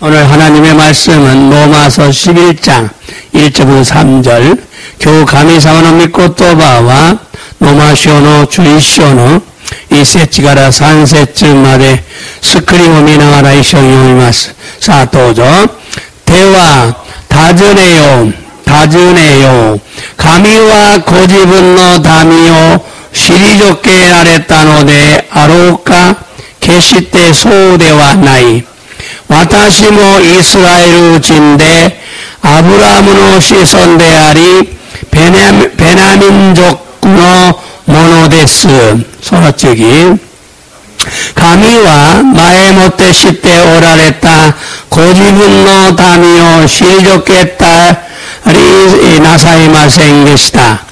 오늘 하나님의 말씀은 로마서 11장 1절부터 3절 교우 가미사마노 미코토바와 노마쇼노 주이쇼노 이세치가라 산세츠마데 스크리오 미나가라 이쇼요이마스 사토죠. 대화 다즈네요 가미와 고집은노 다미요 시리조케 아레타노데 아로카 게시테 소대와 나이 와타시もイスラエル人でアブラムの子孫でありベナ民族のものです。その次、神は前もって知っておられたご自分の民を退けたりなさいませんでした。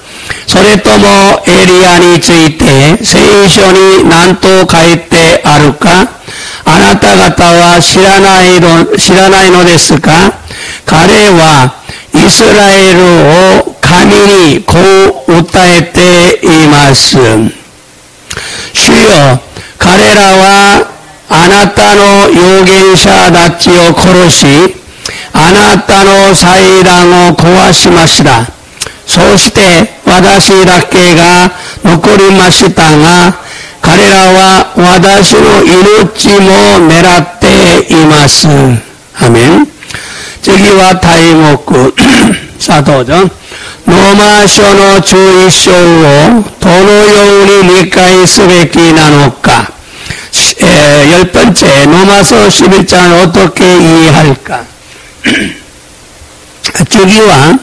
それともエリアについて聖書に何と書いてあるかあなた方は知らないのですか。彼はイスラエルを神にこう訴えています。主よ、彼らはあなたの預言者たちを殺し、あなたの祭壇を壊しました。そうして私だけが残りましたが、彼らは私の命も狙っています。アメン。次は題目さあどうぞ。ローマ書の11章をどのように理解すべきなのか。열 번째 로마서 11장을 어떻게 이해할까. 주기와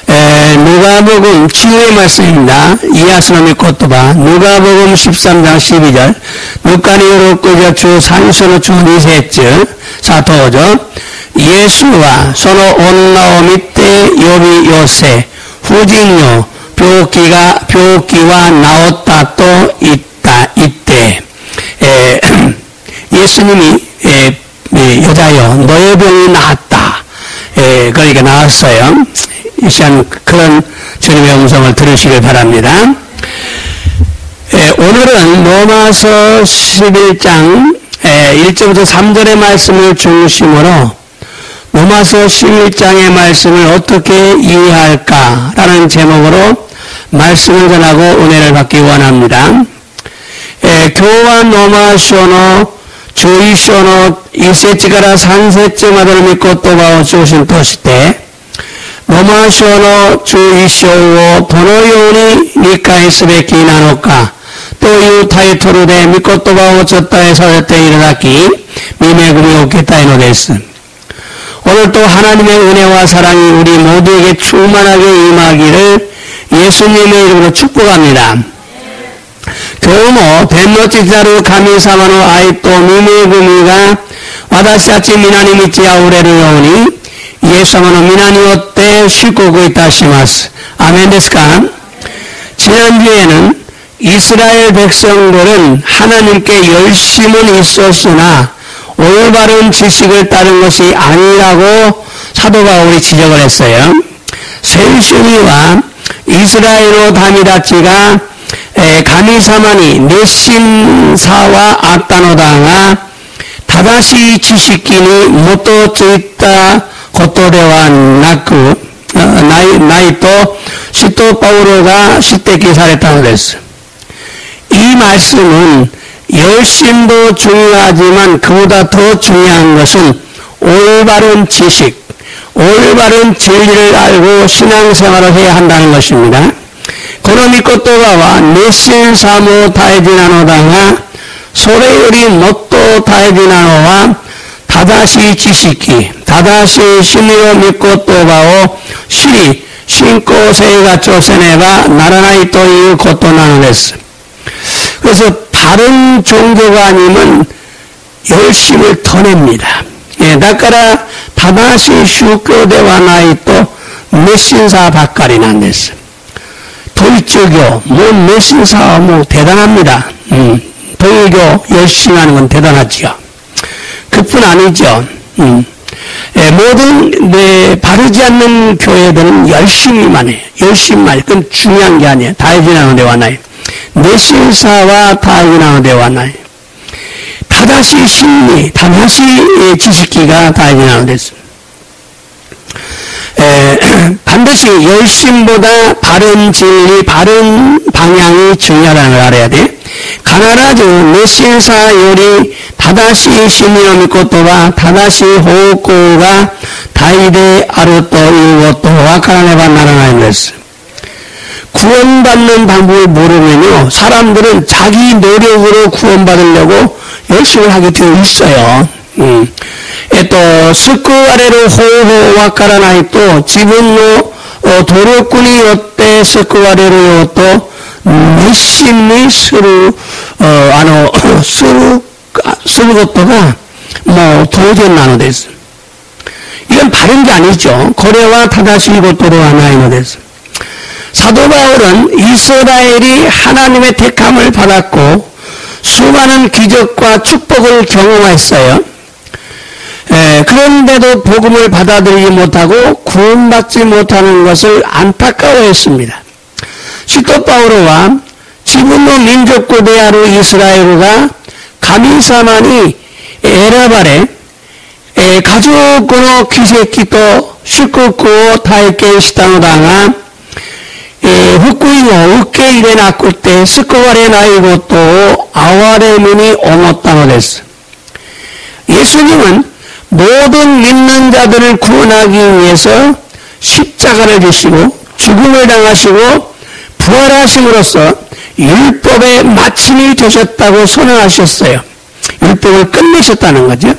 누가복음 치유의 말씀입니다. 이하스노미 코토바 누가복음 13장 12절 누가니오로 끄저 주 산소노 주 니세츠 사토죠. 예수와 서로 온나오 밑에 요비 요새 후진요病気は 나왔다 또 있다 이때 예수님이 여자여 너의 병이 나았다. 그러니까 나왔어요. 이 시간 그런 주님의 음성을 들으시길 바랍니다. 오늘은 로마서 11장 1절부터 3절의 말씀을 중심으로 로마서 11장의 말씀을 어떻게 이해할까라는 제목으로 말씀을 전하고 은혜를 받기 원합니다. 교와 노마쇼노 주이쇼노 이세치가라 산세츠마다를 믿고 또 바오 주신 도시대ロマ書の11章をどのように理解すべきなのかというタイトルで御言葉をちょっとさせていただき、御恵みを受けたいのです。 오늘도 하나님의 은혜와 사랑이 우리 모두에게 충만하게 임하기를 예수님의 이름으로 축복합니다. 今日も天の父なる神様の愛と御恵みが私たち皆に満ち溢れるように 예수님의皆によって祝福いたします。아멘ですか? 지난주에는 이스라엘 백성들은 하나님께 열심은 있었으나 올바른 지식을 따른 것이 아니라고 사도 바울이 지적을 했어요. 셀슈니와 이스라엘 다미다치가 가미사마니 내신사와 아따노다가 다다시 지식기니 못도 쯔있다 ことではなくないと使徒パウロが指摘されたのです。이 말씀은 열심도 중요하지만 그보다 더 중요한 것은 올바른 지식, 올바른 진리를 알고 신앙생활을 해야 한다는 것입니다. この御言葉は熱心さも大事なのだが、それよりもっと大事なのは 다다시 지식이, 다다시 신의로 믿고 또바오 시리, 신고세가 조세네가 나라나이 또いうことなのです. 그래서 다른 종교가 아니면 열심을 더 냅니다.だから다다시 슈교대와 나이 또 메신사 바까리なんです. 도이교교, 메신사 대단합니다. 도이교 열심히 하는 건 대단하지요. 그뿐 아니죠. 모든 바르지 않는 교회들은 열심히만 해요. 열심히만 해요. 그건 중요한 게 아니에요. 다이지나노 데와 나이. 내신사와 다이지나노 데와 나이. 다 다다시 심리, 다다시 지식기가 다해지나는 됐습니다. 반드시 열심보다 바른 진리, 바른 방향이 중요하다는 걸 알아야 돼. 가나라주 메신사 요리 다다시 심리노 미코토와 다다시 호흡고가 다이데 아르토 이것도 와카라네바 나라나는 것을. 구원받는 방법을 모르면요, 사람들은 자기 노력으로 구원받으려고 열심히 하게 되어 있어요. 또 스쿠 아래로 호호 와카라나이 또 지분노 도력군이 요때 스쿠 아래로 요또 열심히する것도가 도저히 나노です. 이건 바른 게 아니죠. 고래와 다다시 이것도로 하나이노です. 사도 바울은 이스라엘이 하나님의 택함을 받았고 수많은 기적과 축복을 경험했어요. 그런데도 복음을 받아들이지 못하고 구원받지 못하는 것을 안타까워했습니다. 시토 바오로와 지분노 민족고대하루 이스라엘가 가미사만이 에라바레 가족으로 기세키도 슈쿠쿠오 타이케 시타노다가 후쿠이노 우케이레 나쿠 때 스쿠와레 나이고또 아와레문이 오모타노 데스. 예수님은 모든 믿는 자들을 구원하기 위해서 십자가를 지시고 죽음을 당하시고 부활하심으로써 율법의 마침이 되셨다고 선언하셨어요. 율법을 끝내셨다는 거죠.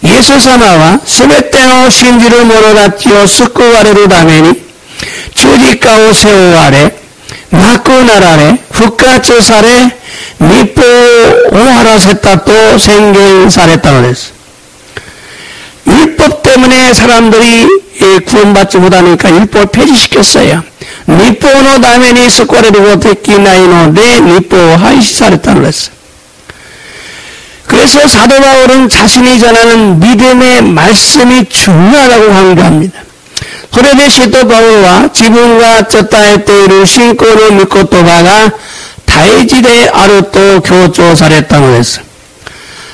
예수様は全ての信じる者たちを救われるために十字架を背負われ、亡くなられ、復活され、日報を終わらせたと宣言されたのです。 율법 때문에 사람들이 구원받지 못하니까 율법을 폐지시켰어요. 니포노 다메니 스코레르고 데키나이노데 니포 하이시사랬다는 거였어요. 그래서 사도 바울은 자신이 전하는 믿음의 말씀이 중요하다고 강조합니다. 소레데 시토 바울과 지분과 쩌타에 때이루 신고를 믿고 또바가 다이지데 아르토 교조사랬다는 거였어요.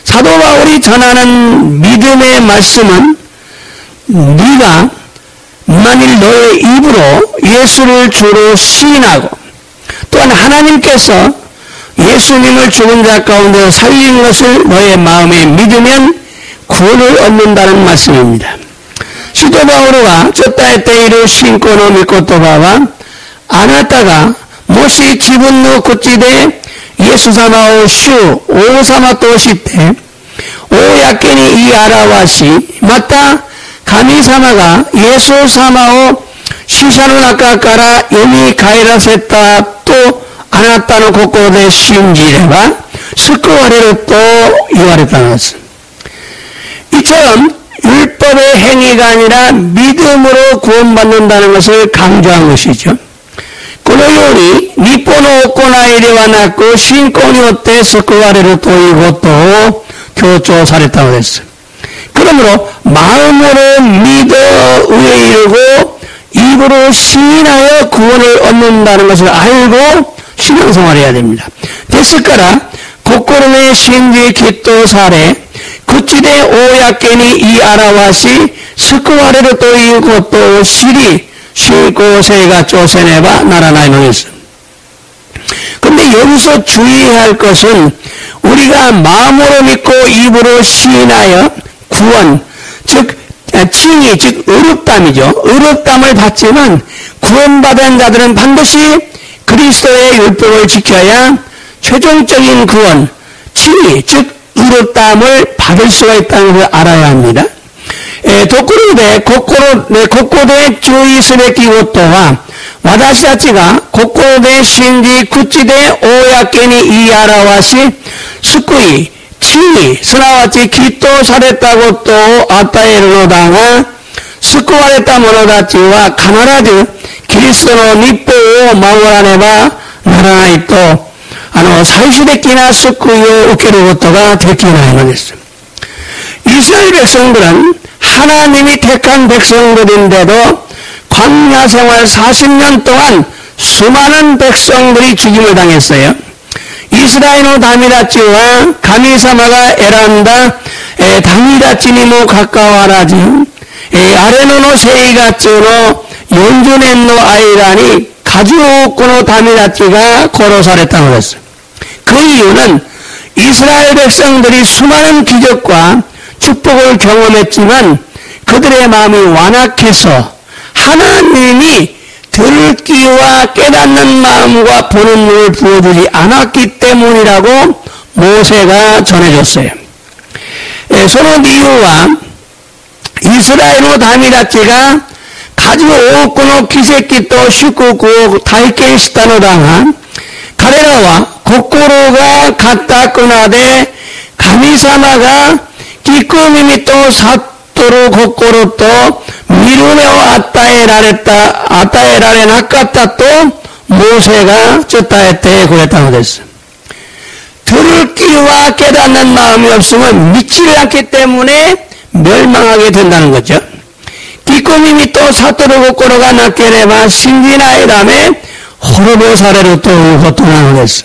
사도 바울이 전하는 믿음의 말씀은 네가 만일 너의 입으로 예수를 주로 시인하고 또한 하나님께서 예수님을 죽은 자 가운데 살린 것을 너의 마음에 믿으면 구원을 얻는다는 말씀입니다. 시도 바오로가 쩌타에 때이루 신고노 미코토바와 아나타가 모시 지분노 고치되 예수様を主王様として公に言い表し、また神様がイエス様を死者の中から蘇らせたとあなたの心で信じれば救われると言われたのです。 이처럼 율법의 행위가 아니라 믿음으로 구원받는다는 것을 강조한 것이죠. このように日本の行いではなく信仰によって救われるということを強調されたのです。 그러므로 마음으로 믿어 의에 이르고 입으로 시인하여 구원을 얻는다는 것을 알고 신앙생활을 해야 됩니다. ですから心で信じきっとされ口で公に言い表し救われるということを知り 신고세가 조세네바 나라나이노です. 근데 여기서 주의해야 할 것은 우리가 마음으로 믿고 입으로 시인하여 구원, 즉 칭의, 즉 의롭담이죠. 의롭담을 받지만 구원받은 자들은 반드시 그리스도의 율법을 지켜야 최종적인 구원, 칭의, 즉 의롭담을 받을 수가 있다는 걸 알아야 합니다. ところでここで注意すべきことは私たちが心で信じ口で公に言い表し救い地位すなわちきっとされたことを与えるのだが救われた者たちは必ずキリストの律法を守らねばならないと最終的な救いを受けることができないのです。 이스라엘 백성들은 하나님이 택한 백성들인데도 광야 생활 40년 동안 수많은 백성들이 죽임을 당했어요. 이イの民たちは神様が選んだ民たちにもかかわらず、アレノの生活の40年の間に数多くの民たちが殺されたのです。그 이유는 이스라엘 백성들이 수많은 기적과 축복을 경험했지만 그들의 마음이 완악해서 하나님이 들기와 깨닫는 마음과 보는 눈을 부어주지 않았기 때문이라고 모세가 전해줬어요. その理由はイスラエルの民たちが数多くの奇跡と祝福を体験したのだが、彼らは心が固くなで神様が聞く耳と悟る心と見る目を与えられなかったとモーセが伝えてくれたのです。들을 귀와 깨닫는 마음이 없으면 믿지 않기 때문에 멸망하게 된다는 거죠. 기꺼님이 또 사토로心がなければ信じないため滅ぼされるということなのです。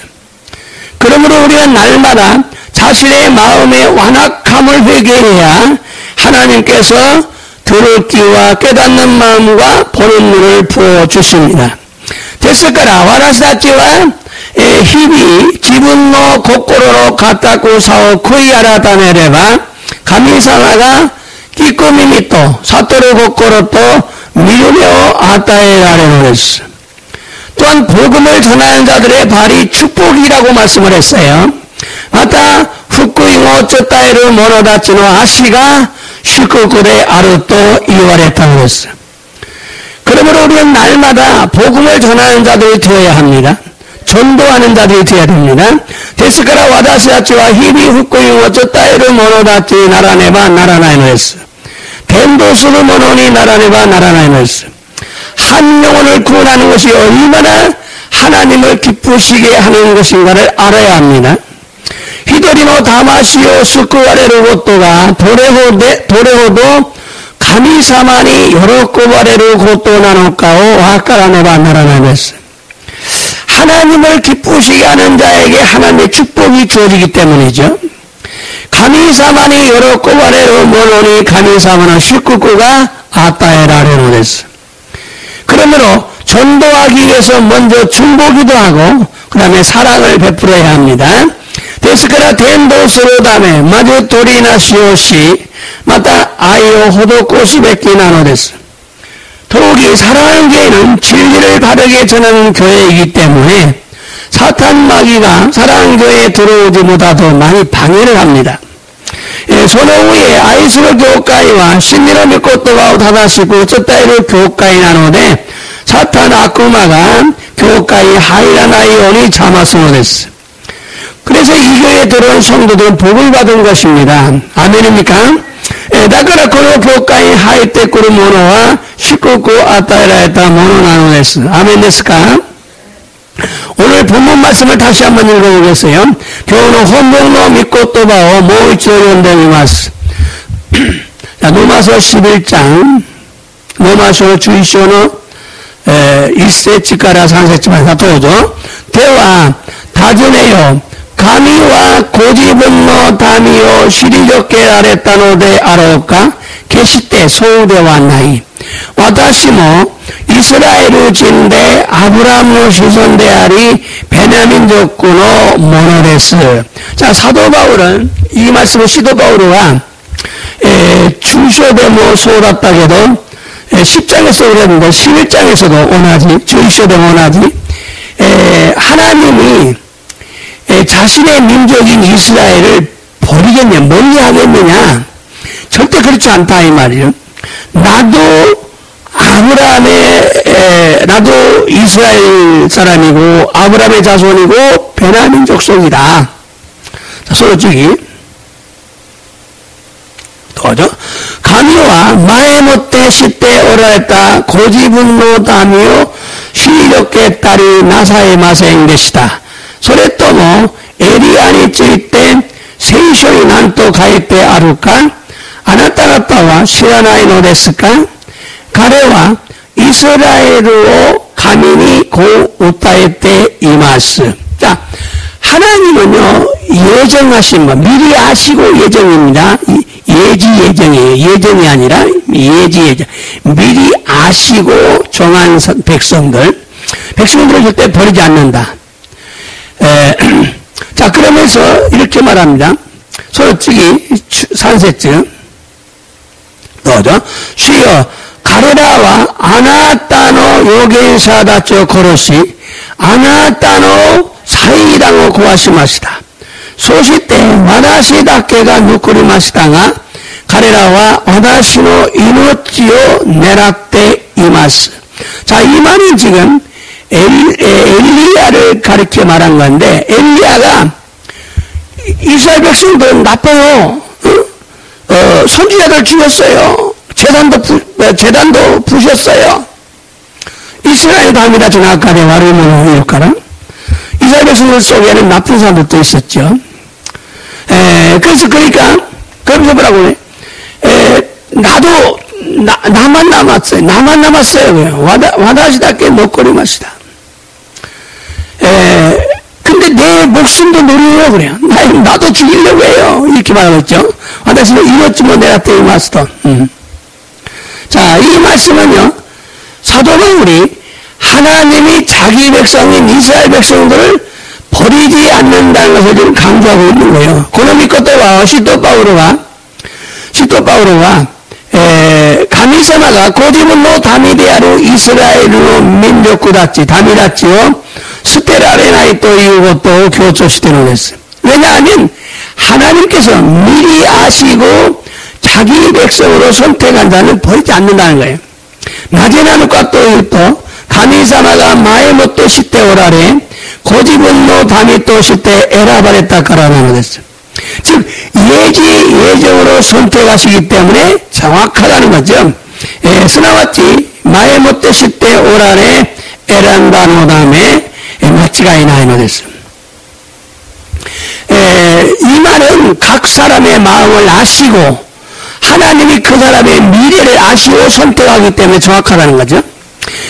그러므로 우리는 날마다 자신의 마음의 완악함을 회개해야 하나님께서 들을 귀와 깨닫는 마음과 보는 눈을 부어주십니다. ですから私たちは日々自分の心の固くさを悔い改めれば神様が聞く耳と悟る心と見る目を与えられるのです。 또한 복음을 전하는 자들의 발이 축복이라고 말씀을 했어요. また福音を伝える者たちの足が祝福であると言われたのです。 그러므로 우리는 날마다 복음을 전하는 자들이 되어야 합니다. 전도하는 자들이 되어야 됩니다. ですから私たちは日々福音を伝える者たちにならねばならないのです。伝道する者にならねばならないのです。 한 영혼을 구원하는 것이 얼마나 하나님을 기쁘시게 하는 것인가를 알아야 합니다. 一人の魂を救われることがどれほど神様に喜ばれることなのかを分からねばならないです。 하나님을 기쁘시게 하는 자에게 하나님의 축복이 주어지기 때문이죠. 神様に喜ばれる者に神様の祝福が与えられるのです。 그러므로 전도하기 위해서 먼저 중보기도 하고 그 다음에 사랑을 베풀어야 합니다. ですから伝道するためまず取りなしをしまた愛を施すべきなのです。 더욱이 사랑하는 교회는 진리를 바르게 전하는 교회이기 때문에 사탄 마귀가 사랑하는 교회에 들어오지 못하도 많이 방해를 합니다. その上愛する教会は真理の御言葉を正しく伝える教会なのでサタン悪魔が教会に入らないように참아すのです。 그래서 이 교회에 들어온 성도들은 복을 받은 것입니다. 아멘입니까? だからこの教会に入ってくる者は祝福を与えられたものなのです。アメンですか? 오늘 본문 말씀을 다시 한번 읽어보겠어요. 교훈의 본문의御言葉をもう一度読んでみます。 로마서 11장 ロマ書11章の1節から3節までどうぞ。では尋ねよ。神はご自分の民を退けられたのであろうか。決してそうではない。私もイスラエル人でアブラハムの子孫であり베냐민 족의ものです。 자, 사도 바울은 이 말씀을 시도 바울과 주쇼데모 소답다게도 10장에서 그랬는데 11장에서도 원하지 주쇼데모 원하지 하나님이 자신의 민족인 이스라엘을 버리겠냐 멀리하겠느냐 절대 그렇지 않다 이 말이에요. 나도 나도 이스라엘 사람이고 아브라함의 자손이고 베냐민 족속이다. 솔직히 더죠.神は前もって知っておられたご自分の民を退けたりなさいませんでした。それともエリアについて聖書に何と書いてあるかあなた方は知らないのですか。彼はイスラエルを神にこう訴えています。자, 하나님은요, 예정하신 것, 미리 아시고 예정입니다. 예지 예정이에요. 예정이 아니라 예지 예정. 미리 아시고 정한 백성들을 절대 버리지 않는다. 자, 그러면서 이렇게 말합니다. 솔직히 산세증 넣어줘. 주여 가레라와 아나따노 요겐사다초 고로시 아나따노 사이라고 고하시마시다. 소시때 와다시다케가 누쿠리마시다가 가레라와 와다시노 이노치요 네락테 이마스. 자, 이 말은 지금 엘리야를 가리켜 말한 건데, 엘리야가 이스라엘 백성들 나빠요. 선지자들 죽였어요. 재단도 부셨어요. 이스라엘 담이라 전학가래 와르면 효과라. 이스라엘 백성들 속에는 나쁜 사람들도 있었죠. 그래서 그러면서 뭐라고 해? 나만 남았어요. 나만 남았어요. 와다시다께 먹거리 마시다. 근데 내 목숨도 노려요, 그래요. 나도 죽이려고 해요. 이렇게 말하겠죠. 와다시는 이것쯤은 내가 떼이 마스터. 자, 이 말씀은요, 사도 바울이 하나님이 자기 백성인 이스라엘 백성들을 버리지 않는다는 것을 지금 강조하고 있는 거예요. 고노미 것도와 시토 바우로가 가미사마가 고지문노 다미데아로 이스라엘로 민족구다치 다미다치요 스테라레나이 또 이것도 교조시대로 했어요. 왜냐하면 하나님께서 미리 아시고 자기 백성으로 선택한 자는 버리지 않는다는 거예요. 나제나누과 또 가미사마가 마에모토 시대 오라레 고지문노 다미토 시대 에라바레타 카라나노 됐어요. 즉 예정으로 선택하시기 때문에 정확하다는 거죠. 스나와치 마에모토 시대 오라레 에란다노 다음에 마치가이나이노 됐어요. 이 말은 각 사람의 마음을 아시고 하나님이 그 사람의 미래를 아시고 선택하기 때문에 정확하다는 거죠.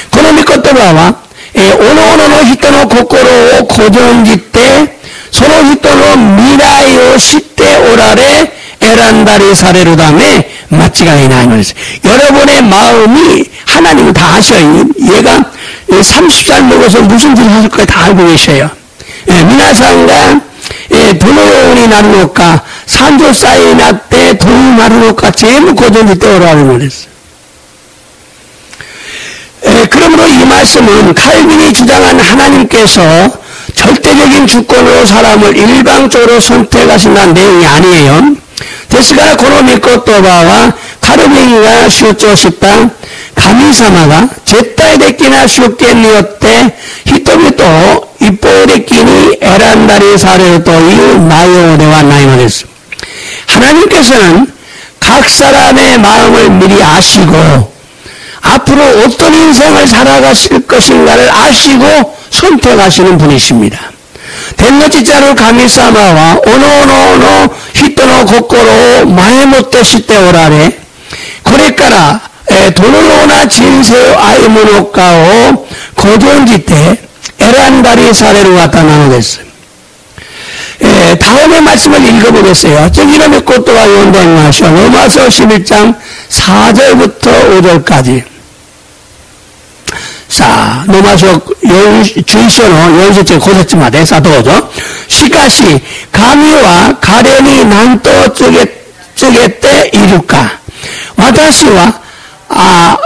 고노미 것도바와 오노오노노 히토노 고코로 고정짓때 소노 히토노 미라이오 시때 오라레 에란다리 사레로 다음에 마치가이나이노 됐어요. 여러분의 마음이 하나님은 다 아셔요. 얘가 30살 먹어서 무슨 짓을 하실 거에 다 알고 계셔요. 미나상가 도노니 나르노까 산조사이 나때 도노 나르노까 제무 고전지 때 오라고 그랬어요. 그러므로 이 말씀은 칼빈이 주장한 하나님께서 절대적인 주권으로 사람을 일방적으로 선택하신다는 내용이 아니에요. 데스가라 고노미 것도바와 카르뱅이가 슈조시다 가미사마가 제타에 데끼나 슈케니요때 히토미토 이뽀데끼니 에란다리 사레토 이유 나요데와 나이노데스. 하나님께서는 각 사람의 마음을 미리 아시고 앞으로 어떤 인생을 살아가실 것인가를 아시고 선택하시는 분이십니다. 덴노치자루 가미사마와 오노오노오노 히토노 고코로 마에모토 시때 오라레 고레까라 도노노나 진세요 아이모노카오 고존지때 에란다리 사례로 갖다 나누겠어요. 다음의 말씀을 읽어보겠어요. 저기놈의 꽃도와 연동하셔 로마서 11장 4절부터 5절까지. 자, 로마서 주의서노 연수체 고세츠마데 사도죠. 시카시 가미와 가련이 난또 쩌게 때 이루까 와다시와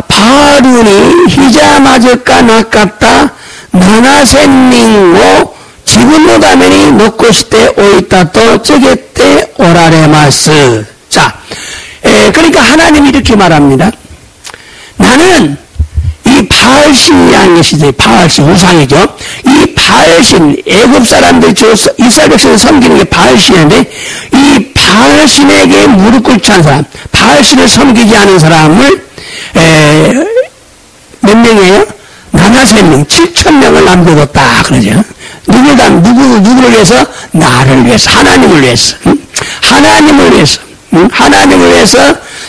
바루니 히자마즈까 나갔다 나나센닝고 지분노 다면이 놓고 시대 오이타 또 쩌게 때 오라레마스. 자, 그러니까 하나님이 이렇게 말합니다. 나는 이 바알신이라는 것이죠. 바알신 우상이죠. 이 바알신 애굽 사람들 이스라엘 백성을 섬기는 게 바알신인데 이 바알신에게 무릎 꿇지 않은 사람, 바알신을 섬기지 않은 사람을 몇 명이에요? 나나센명 7,000명을 남겨뒀다 그러죠. 누구를 위해서? 나를 위해서, 하나님을 위해서, 하나님을 위해서, 하나님을 위해서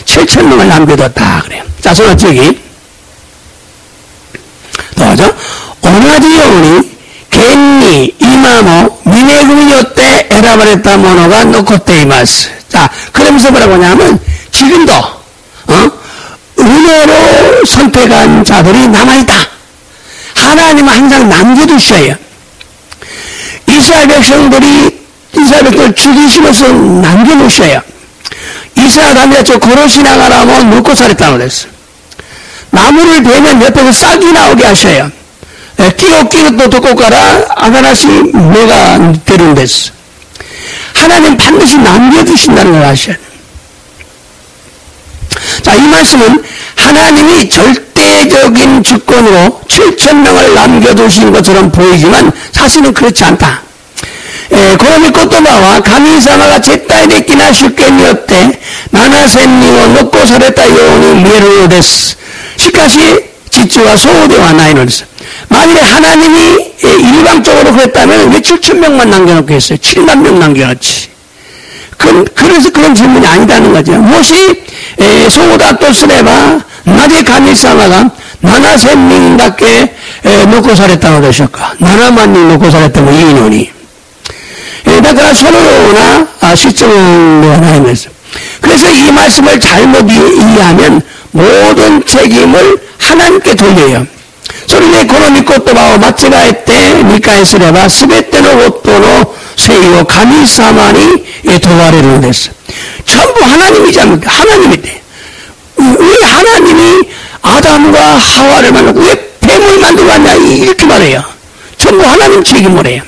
7,000명을 남겨뒀다 그래요. 자, 저는 저기 도와줘. 오나지 영혼이 겐니 이마모 미네구미 ばれたものが残っています。 자, 그러면서 뭐라고 하냐면 지금도 은혜로 선택한 자들이 남아있다. 하나님은 항상 남겨두셔요. 이스라엘 백성들을 죽이시면서 남겨놓으셔요. 이스라엘 남자ቸው 걸어 지나가라면 먹고 살았다고 그랬어요. 나무를 베면 옆에서 싹이 나오게 하셔요. 끼고 또 듣고 가라 아가나시 매가 되는 데서. 하나님 반드시 남겨두신다는 걸 아셔야 돼요. 자, 이 말씀은 하나님이 절대적인 주권으로 7,000명을 남겨두신 것처럼 보이지만 사실은 그렇지 않다. この御言葉は神様が絶対的な主権によって7000人を残されたように見えるのです。しかし実はそうではないのです。 만일에 하나님이 일방적으로 그랬다면 왜 7,000명만 남겨놓고 했어요? 7만 명 남겨놨지. 그래서 그런 질문이 아니다는 거죠. 무엇이 소다 또 쓰레바 낮에神様が 7000人だけ残されたのでしょうか? 7万人残されてもいいのに. だからそのような시점은 아닙니다. 그래서 이 말씀을 잘못 이해하면 모든 책임을 하나님께 돌려요. それでこの御言葉を間違えて理解すれば全ての夫のせいを神様に問われるのです. 전부 하나님이지 않습니까? 하나님인데 왜 하나님이 아담과 하와를 만들고 왜 뱀을 만들고 왔냐 이렇게 말해요. 전부 하나님 책임을 해요.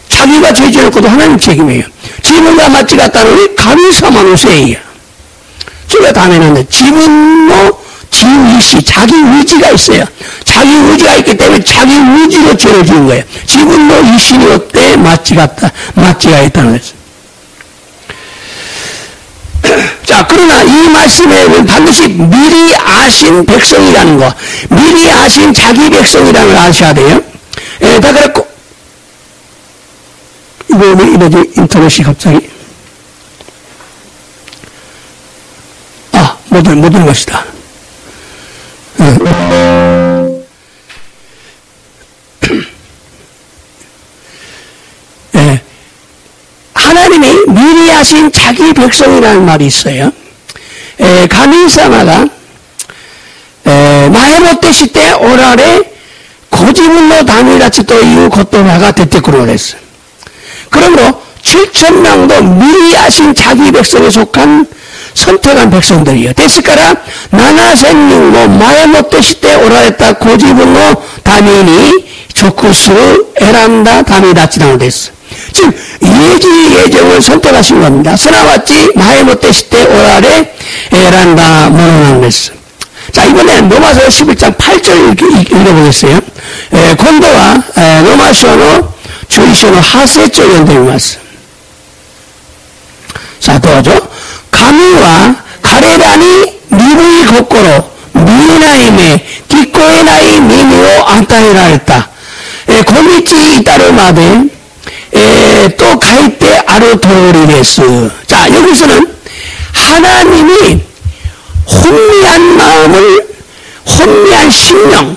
자기가 죄 지었고도 하나님 책임이에요. 지분과 맞지 않다는 게神様のせい. 제가 다음에는 지분의 지의시, 자기 의지가 있어요. 자기 의지가 있기 때문에 자기 의지로 죄를 지은 거예요. 지분의 이신이 어때? 맞지가 있다는 거죠. 자, 그러나 이 말씀에는 반드시 미리 아신 백성이라는 거, 미리 아신 자기 백성이라는 걸 아셔야 돼요. 다 그랬고, 이러지, 인터넷이 갑자기. 모든 것이다. 하나님이 미리 하신 자기 백성이라는 말이 있어요.神様が前もってしておられご自分の民たちという言葉が出てくるのです. 그러므로 7,000명도 미리 하신 자기 백성에 속한 선택한 백성들이에요. ですから 7000人も前もってしておられたご自分の民に属する選んだ民たちなのです. 즉 예지예정을 선택하신 겁니다. すなわち前もってしておられ選んだものなのです. 자, 이번에 로마서 11장 8절 읽어보겠어요. 今度はロマ書の11章の8節を読んでみます. 자, どうぞ. 神は彼らに鈍い心、見えない目、聞こえない耳を与えられた。今日至るまで、と書いてある通りです. 자, 여기서는 하나님이 혼미한 마음을, 혼미한 심령,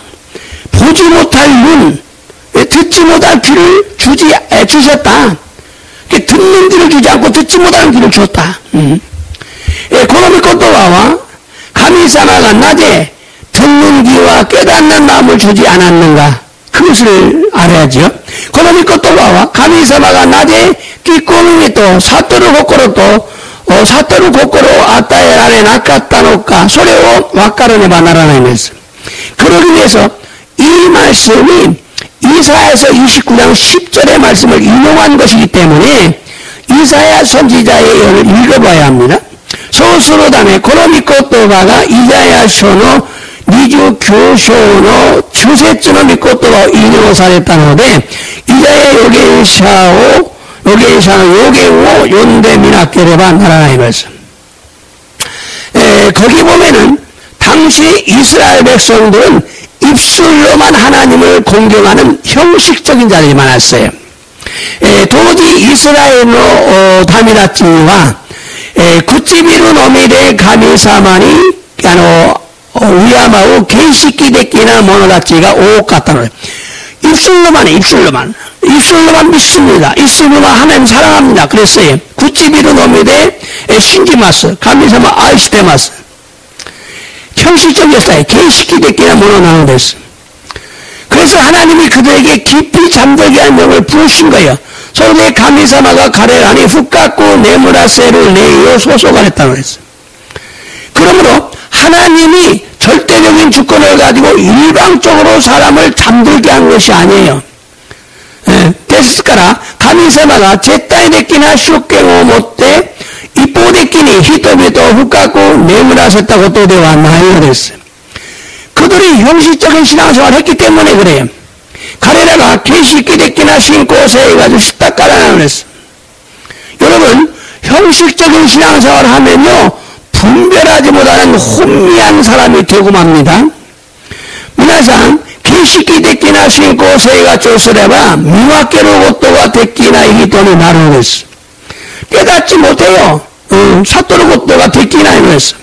보지 못할 눈, 듣지 못할 귀를 주셨다. 듣는 귀를 주지 않고 듣지 못하는 귀를 줬다. この御言葉は神様がなぜ 듣는 귀와 깨닫는 마음을 주지 않았는가? 그것을 알아야죠. この御言葉は神様がなぜ聞く耳と悟る心と悟る心を与えられなかったのか、それを分からねばならないんです. 그러기 위해서 이 말씀이 이사야서 29장 10절의 말씀을 인용한 것이기 때문에 이사야 선지자의 예언을 읽어봐야 합니다. そうするため、この御言葉がイザヤ書の29章の中節の御言葉を引用されたので、イザヤ預言者の予言を読んでみなければならないのです. 거기 보면은 당시 이스라엘 백성들은 입술로만 하나님을 공경하는 형식적인 자들이 많았어요. 도저히 이스라엘民たちは唇のみで神様に敬う形式的な者たちが多かったので、 입술로만 해, 입술로만. 입술로만 믿습니다. 입술로만 하나님 사랑합니다. 그랬어요. 구찌비로 놈이되 신지마스, 감리사마 아이시테마스. 형식적이었어요. 개시키되기나 모노나노 됐어. 그래서 하나님이 그들에게 깊이 잠들게 한 영을 부으신 거예요. 소로의 감리사마가 가래를 하니 훅 깎고 네무라세를 내어 소속을 했다고 했어요. 그러므로 하나님이 절대적인 주권을 가지고 일방적으로 사람을 잠들게 한 것이 아니에요.ですから神様が絶対的な主権を持って一方的に人々を深く眠らせたことではないのです。 그들이 형식적인 신앙생활을 했기 때문에 그래요. 가래라가 개시기대기나 신고세 가지고 싶다 깔아나는 거랬어. 여러분 형식적인 신앙생활을 하면요 분별하지 못하는 혼미한 사람이 되고 맙니다. 皆さん 개시기できな信仰生活をすれば見分けることができない人になるのです。깨닫지 못해요.悟ることができないのです。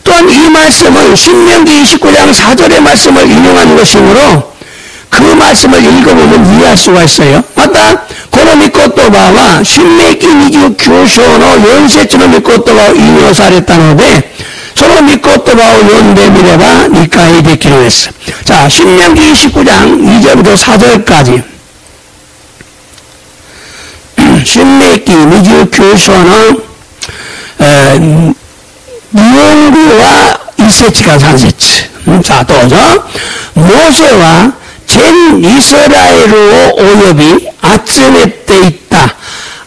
또한 이 말씀은 신명기 29장 4절의 말씀을 인용한 것이므로 그 말씀을 읽어보면 이해할 수가 있어요. 맞다. この御言葉は新明記29章の4節の御言葉を引用されたのでその御言葉を読んでみれば理解できるのです。 자, 신명기 29장 2절부터 4절까지 신명기 29章の 니온구와 1세치가 3세치. 자, 또죠. 모세와 전 이스라엘로 오엽이 아츠메때 있다.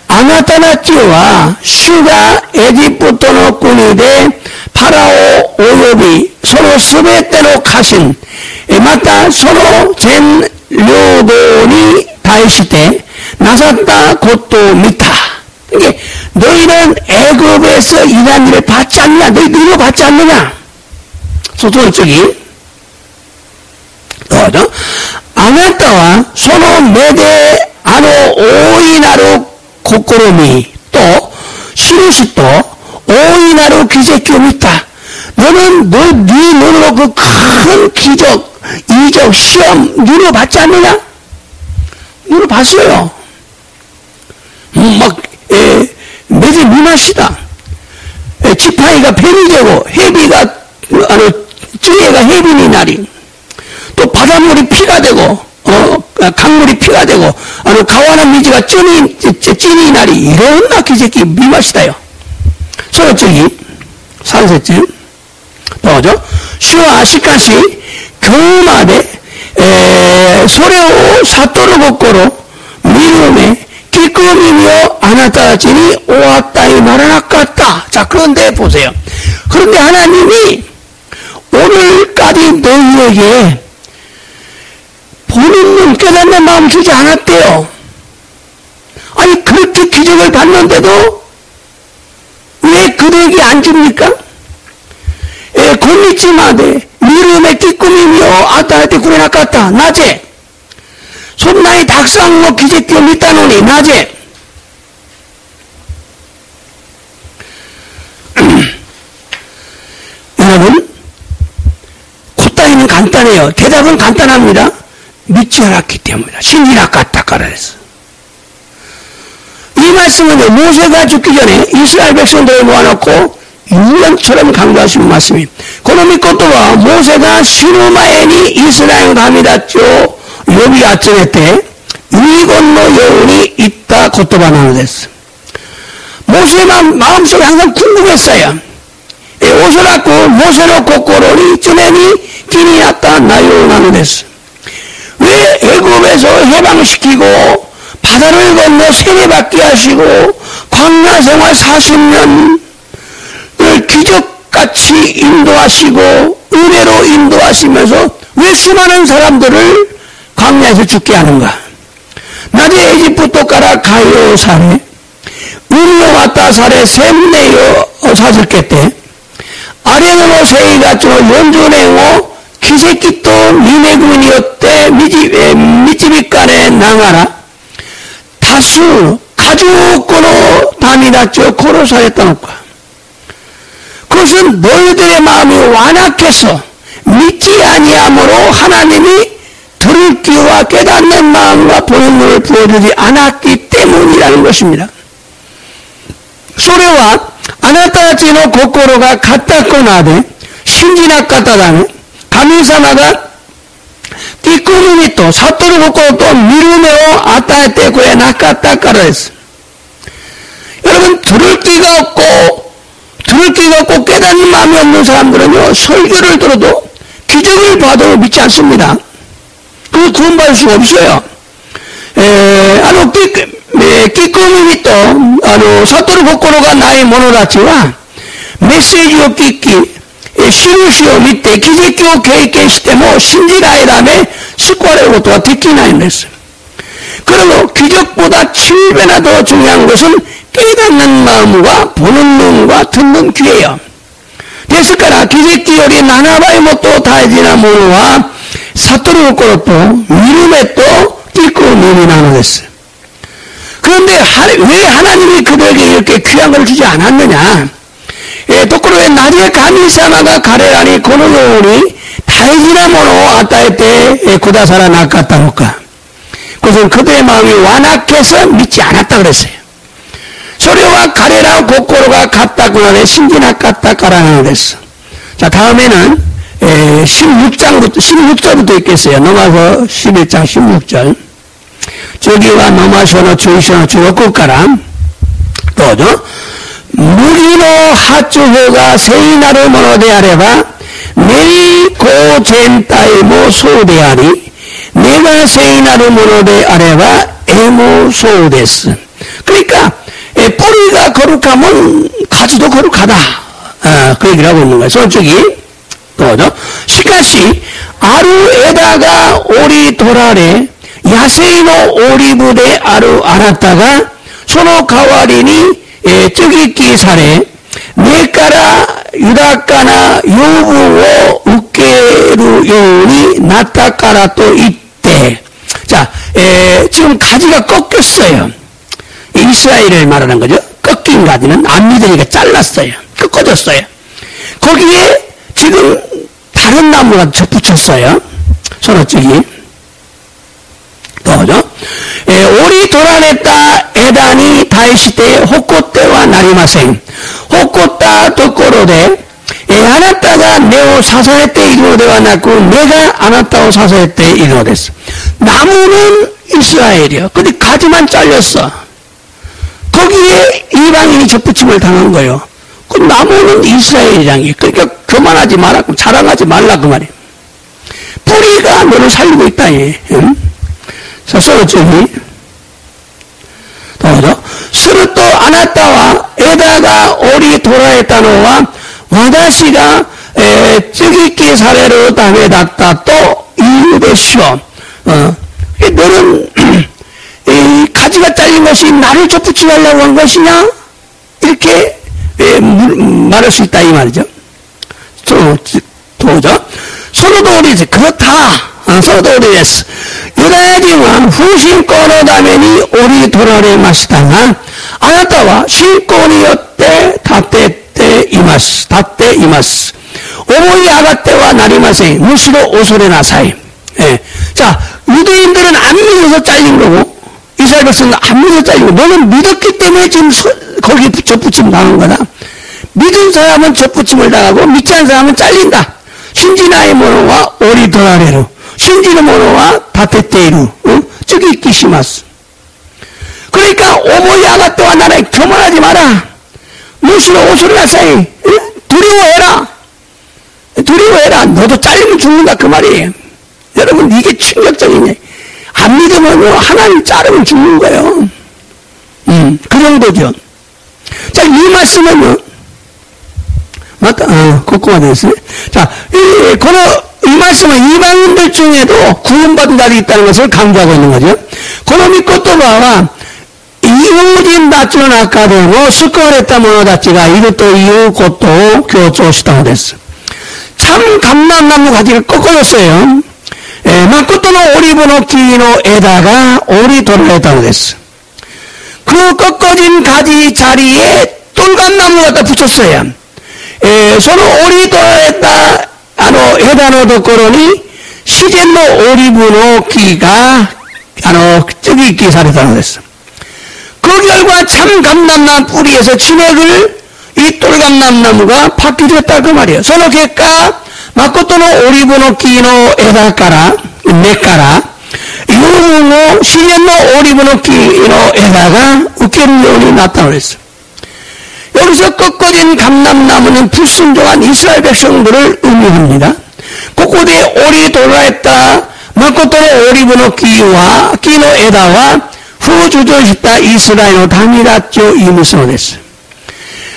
아나타나치와 슈가 에집부토노 군이데 파라오 오엽이 서로 스베테로 가신 마타 서로 전 료도니 다이시테 나샀다 곧도 미타. 이게 너희는 애굽에서 일한 일을 받지 않느냐? 너희들 이거 받지 않느냐? 소설적이 또죠. 아나타와 소노 메데 아노 오이나루 고코로미 또 시루시또 오이나루 기적이 있다. 너는 네 눈으로 그 큰 기적, 이적, 시험 눈으로 받지 않느냐? 눈으로 봤어요. 막 매주 미마시다. 지팡이가 뱀이 되고 해비가 찌개가 해빈이 나리 또 바닷물이 피가 되고 강물이 피가 되고 가와나 미지가 찐이 나리 이런 나 기적이 미마시다요. 서로 저기 3세쯤 또죠. 슈와 아시카시 교마데 소레오 사토로 고코로 미루메 기쁨이며 아나타치니 오았다이 말아놨겠다. 자, 그런데 보세요. 그런데 하나님이 오늘까지 너희에게 보는 눈 깨닫는 마음 주지 않았대요. 아니 그렇게 기적을 받는데도 왜 그들에게 안 줍니까? 곤니치마데 미루메 기쁨이며 아따한테 구레나갔다. 낮에 손나이 닭상모 기적교 믿다노니 낮에 여러분 콧다이는 간단해요. 대답은 간단합니다. 믿지 않았기 때문이다. 신지나 깠다 깔아냈어. 이 말씀은 모세가 죽기 전에 이스라엘 백성들을 모아놓고 유언처럼 강조하신 말씀이 그놈이 것도와 모세가 시루마에니 이스라엘 담이다죠. 요비 아침에 때 이건노 여운이 있다 것도가 나오됐어. 모세의 마음속에 항상 궁금했어요. 오소라고 모세로 고꼬로니 쩌내니 끼니 났다 나요 나누됐어. 왜 애굽에서 해방시키고 바다를 건너 세례받게 하시고 광야 생활 40년을 기적같이 인도하시고 은혜로 인도하시면서 왜 수많은 사람들을 광야에서 죽게 하는가? 낮에 에집부터 가라 가요 사례 은요 왔다 사례 샘내요 사슬겠대 아래노로 세이가죠 연주내고 기세끼또 미네군이었대 미치비간에 나가라 다수 가죽으로 담이났죠 고로사였다 놓고 그것은 너희들의 마음이 완악해서 믿지 아니함으로 하나님이 더 들을 귀와 깨닫는 마음과 보는 눈을 부어주지 않았기 때문이라는 것입니다. 소래와 아나타치노 고코로가 갖다고 나되 신지나 갖다다네 가미사마가 띠꾸미니 또 사토르 고코로 또 미루메오 아타에테 고에 나까따까라 했어. 여러분 들을 귀가 없고 깨닫는 마음이 없는 사람들은요 설교를 들어도 기적을 봐도 믿지 않습니다. 그걸 구원받을 수가 없어요. 끼꾸미니 또 사토르 고코로가 나의 모노다치와 메시지を聞き印を見て奇跡を経験しても信じないため救われることはできないんです。 그리고 기적보다 7배나 더 중요한 것은 깨닫는 마음과 보는 눈과 듣는 귀예요. ですから奇跡より7倍もっと大事なものは悟る心と見る目と聞く耳なのです。 그런데 왜 하나님이 그들에게 이렇게 귀한 걸 주지 않았느냐? ところでなぜ神様が彼らにこのように大事なものを与えてくださらなかったのか? 그것은 그들의 마음이 완악해서 믿지 않았다 그랬어요. それは彼らの心が固くなり信じなかったからなのです. 자, 다음에는 16절부터 읽겠어요. 넘어서 11장 16절. 저기와 넘어서는 주의서는 주었고からどうぞ. 無義の発語が聖なるものであれば練り子全体もそうであり根が聖なるものであれば絵もそうです. 그러니까 뿌리가 거룩하면 가지도 거룩하다. 그 얘기를 하고 있는 거예요. 솔직히 또죠. しかしある枝が折り取られ野生のオリーブであるあなたがその代わりに接ぎ木され根から豊かな養分を受けるようになったからといって 자, 지금 가지가 꺾였어요. 이스라엘을 말하는 거죠. 꺾인 가지는 안 믿으니까 잘랐어요. 꺾어졌어요. 거기에 지금 다른 나무가 접붙였어요. 손어치기. 또죠. 折り取られた枝に対して誇ってはなりません。誇ったところで、あなたが根を支えているのではなく、根があなたを支えているのです。 나무는 이스라엘이요. 근데 가지만 잘렸어. 거기에 이방인이 접붙임을 당한 거예요. 그 나무는 이스라엘이라는 게, 그러니까 교만하지 마라, 자랑하지 말라 그 말이에요. 뿌리가 너를 살리고 있다. 응? さあ、その次。どうぞ。するとあなたは枝が折り取られたのは私が、接ぎ木されるためだったと言うでしょう。너는 가지가 잘린 것이 나를 접붙지 말라고 한 것이냐? 이렇게 말할 수 있다 이 말이죠. 도죠. 서로도 우리지 그렇다. 서로도 우리였어. 유다야지만 후신권의 다면이 오리 돌아래 마시다가 아나타와 신권이었대 다때 이마스 오모이 아가때와 나리마생 무시로 오소레 나사이. 예. 자, 유대인들은 안 믿어서 잘린 거고 이스라엘 백성은 안 믿어서 잘린 거고 너는 믿었기 때문에 지금 거기 접붙임 당한 거다. 믿은 사람은 접붙임을 당하고 믿지 않은 사람은 잘린다. 신지나의 모노와 오리 돌아래로 신지의 모노와 다테테이루 쯔기 끼시마스. 그러니까 오모이 아가때와 나라에 교만하지 마라. 무시로 오소레 나사이. 두려워해라. 너도 잘리면 죽는다 그 말이에요. 여러분 이게 충격적이네. 안 믿으면 하나님 자르면 죽는 거예요. 그 정도죠. 자, 이 말씀은요. 맞다. 거꾸가 됐어요. 자, 이 말씀은 이방인들 중에도 구원받은 자들이 있다는 것을 강조하고 있는 거죠. 고노미 코토바와 이웃인 다치는 아까도 스코레타 모노다치가 이것도 이웃 것도 교조시다고 됐어. 참 감람나무 가지를 꺾어줬어요. 마코토노 오리브노 키노에다가 오리 돌아했다고 됐어. 그 꺾어진 가지 자리에 똘감나무 갖다 붙였어요. 서로 오리 돌아했다 에다노 도코로니 시젠노 오리브노 기가 저기 있기 살했다는 것이었어. 그 결과 참 감람나무 뿌리에서 진액을 이 똘감람나무가 파괴됐다 그 말이에요. 서로 객가 마코토노 오리브노 기노 에다까라 네까라 유노 시젠노 오리브노 기노 에다가 우케르 요원이 나타나고 있어. 여기서 꺾어진 감람나무는 불순종한 이스라엘 백성들을 의미합니다. 곳곳에 오리 돌아했다 마코토노 오리브노 기와 기노 에다와 후주저시다 이스라엘로 다미라죠 이무성을 했어요.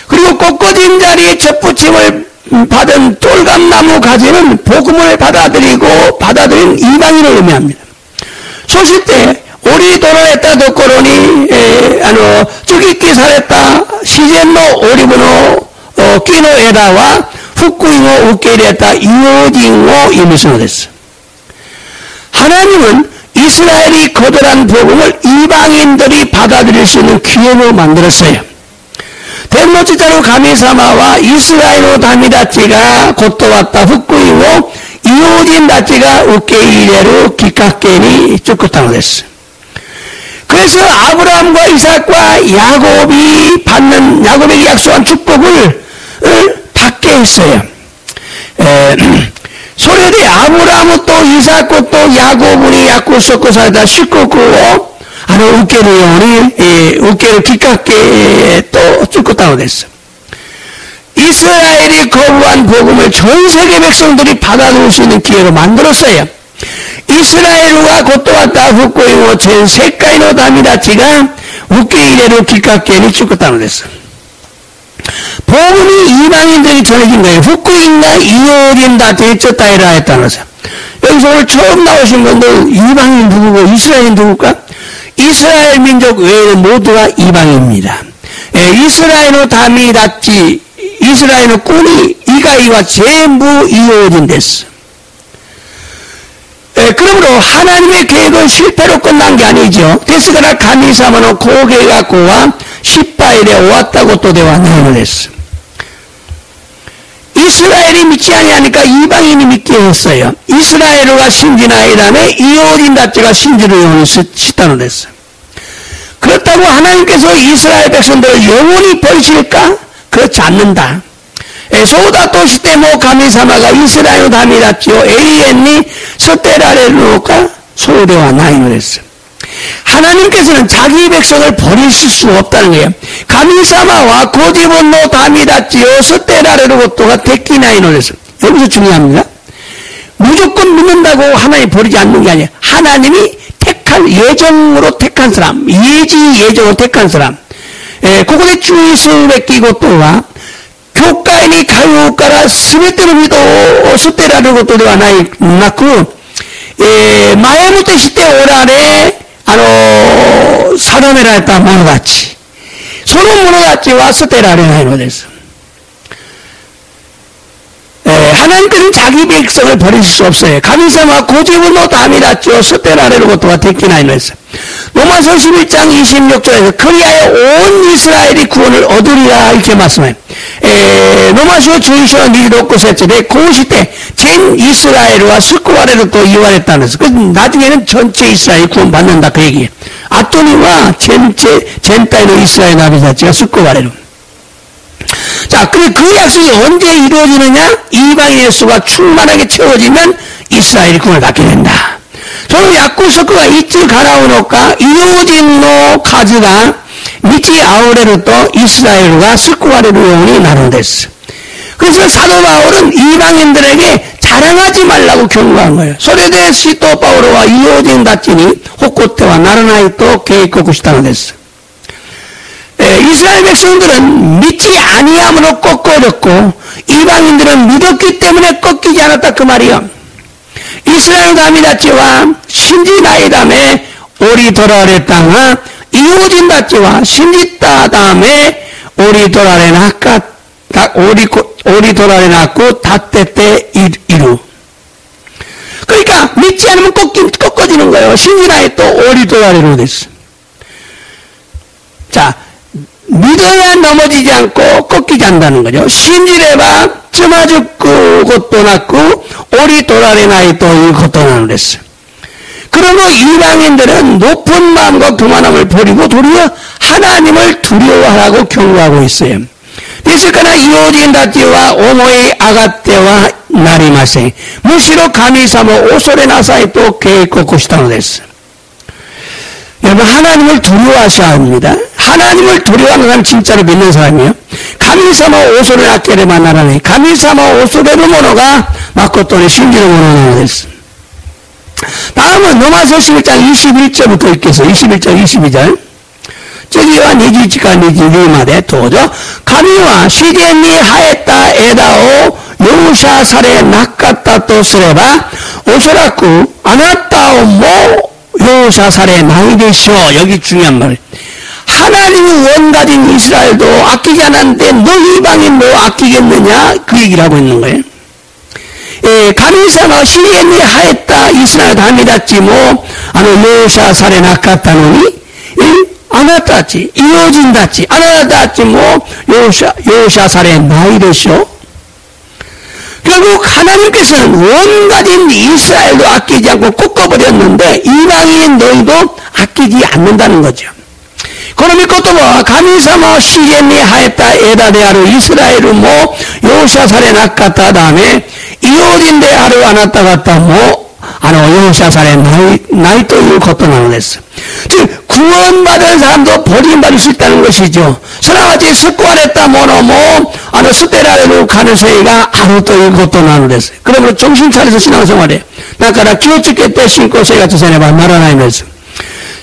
그리고 꺾어진 자리에 접붙임을 받은 똘감나무 가지는 복음을 받아들인 이방인을 의미합니다. 소실 때 오리 돌아했다 도코로니 쭈기끼 살했다 시젠노 오리브노 끼노 에다와 후쿠이노 우케리했다 이오징오 이무성을 했어. 하나님은 이스라엘이 거절한 복음을 이방인들이 받아들일 수 있는 기회로 만들었어요. 덴노치자로 가미사마와 이스라엘로 다미다치가 곧도왔다 후쿠이노 이오진 다치가 우케이레로 기카케니 쭈꾸탕을 했어. 그래서 아브라함과 이삭과 야곱이 받는 야곱에게 약속한 축복을 받게 했어요. 소련이 아브라함은 또 이삭고 또 야곱이 야쿠소코 살다 시코쿠오 우케를 기깎게 또 쭈꾸따고 됐어. 이스라엘이 거부한 복음을 전 세계 백성들이 받아들일 수 있는 기회로 만들었어요. 이스라엘과 곧도왔다 후쿠이노 전 세카이노 다미다치가 우케이레로 기깎게니 쭈꾸따고 됐어. 복음이 이방인들이 전해진 거예요. 후쿠인가 이오린다 대처따이라 했다는 거죠. 여기서 오늘 처음 나오신 분들 이방인 누구고 이스라엘 누굴까? 이스라엘 민족 외에는 모두가 이방인입니다. 이스라엘의 다미다치 이스라엘의 꾼이 이가이와 전부 이오린 됐어. 그러므로 하나님의 계획은 실패로 끝난 게 아니죠. 데스가라 가미사마노 고개가고와 십바일에 오왔다고 또 대화 나누는 했어. 이스라엘이 믿지 아니하니까 이방인이 믿게 했어요. 이스라엘과 신지나이라며 이오린 다치가 신지를 영원히 시다는 했어. 그렇다고 하나님께서 이스라엘 백성들을 영원히 버리실까? 그렇지 않는다. 소다 도시테모 가미사마가 이스라엘 다미다치오 에리엔니 서테라레로가 소대와 나이를 했어. 하나님께서는 자기 백성을 버리실 수 없다는 거예요. 가미사마와 고지본노 다미다치오 서테라레로 것도가 데키나이노를 했어. 여기서 중요합니다. 무조건 믿는다고 하나님 버리지 않는 게 아니에요. 하나님이 택한 예정으로 택한 사람, 예정으로 택한 사람. 그곳에 주의수 베끼고 또와 교과인이 가요가라 스베테로 믿어 스테라르 것도 되와 나이 낳고 마에무테 시대 오라레 사람이라 했다 모노다치 서로 모노다치와 스테라르 나이노 됐어. 하나님께서는 자기 백성을 버리실 수 없어요. 가미사마 고집은노 다미다치오 스테라르 것도가 데키나이노 했어. 로마서 11장 26절에서 그리하여 온 이스라엘이 구원을 얻으리라 이렇게 말씀해요. 로마서 주의쇼 니로코 세체데 고시때 전 이스라엘과 스쿠와레로 또 이완했다면서 그 나중에는 전체 이스라엘이 구원받는다 그 얘기예요. 아토니와 젠타이노 이스라엘 나비자치가 스쿠와레로. 자, 그 약속이 언제 이루어지느냐? 이방인의 수가 충만하게 채워지면 이스라엘이 구원을 받게 된다. 저는 야쿠소크가 이츠 가라오노까 이오진노 카즈가 미치 아우레로 또 이스라엘과 스쿠와레로 영혼이 나눠됐어. 그래서 사도 바울은 이방인들에게 자랑하지 말라고 경고한 거예요. 소레데 시토 바울과 이오진 다치니 호코테와 나라나이 또 케이코쿠시타가 됐어. 이스라엘 백성들은 믿지 아니함으로 꺾어졌고 이방인들은 믿었기 때문에 꺾이지 않았다 그 말이요. 이스라엘 다미다치와 신지나이담에 오리도라레 땅아 이오진 다치와 신지따담에 오리도라레 낳고 다떼떼 이루. 그러니까 믿지 않으면 꺾어지는 거예요. 신지나이 또 오리도라레로 됐어. 자, 믿어야 넘어지지 않고 꺾이지 않는다는 거죠. 신지레바 つまずくことなく降り取られないということなのです。 그러므로 이방인들은 높은 마음과 교만함을 버리고 도리어 하나님을 두려워하라고 경고하고 있어요. ですから異邦人たちは思い上がってはなりません。むしろ神様を恐れなさいと警告したのです。 여러분 하나님을 두려워하셔야 합니다. 하나님을 두려워하는 사람 진짜로 믿는 사람이에요. 神様を恐れなければならない。神様を恐れる者が誠に信じる者なのです。 다음은 로마서 11장 21절부터 읽겠어요. 21절 22절. 저기와 니지치가 니지리마데 도저神は 自然に生えた枝を容赦されなかったとすればおそらくあなたをも容赦されないでしょう. 여기 중요한 말. 하나님이 원가진 이스라엘도 아끼지 않았는데 너 이방인도 아끼겠느냐? 그 얘기를 하고 있는 거예요. 神様は自然に生えたイスラエルの民たちも容赦されなかったのにあなたたち異邦人たちあなたたちも容赦されないでしょう. 결국 하나님께서는 원가진 이스라엘도 아끼지 않고 꺾어버렸는데 이방인 너희도 아끼지 않는다는 거죠. この御言葉は神様は自然に生えた枝であるイスラエルも容赦されなかったため異邦人であるあなた方も容赦されないということなのです。즉 구원받은 사람도 버림받을 수 있다는 것이죠. 수나같이 스쿠아레타 모노모 스테라레로 가능성이가 아루ということなのです. 그러므로 정신 차려서 신앙생활해. だから気をつけて信仰生活せねばならないのです.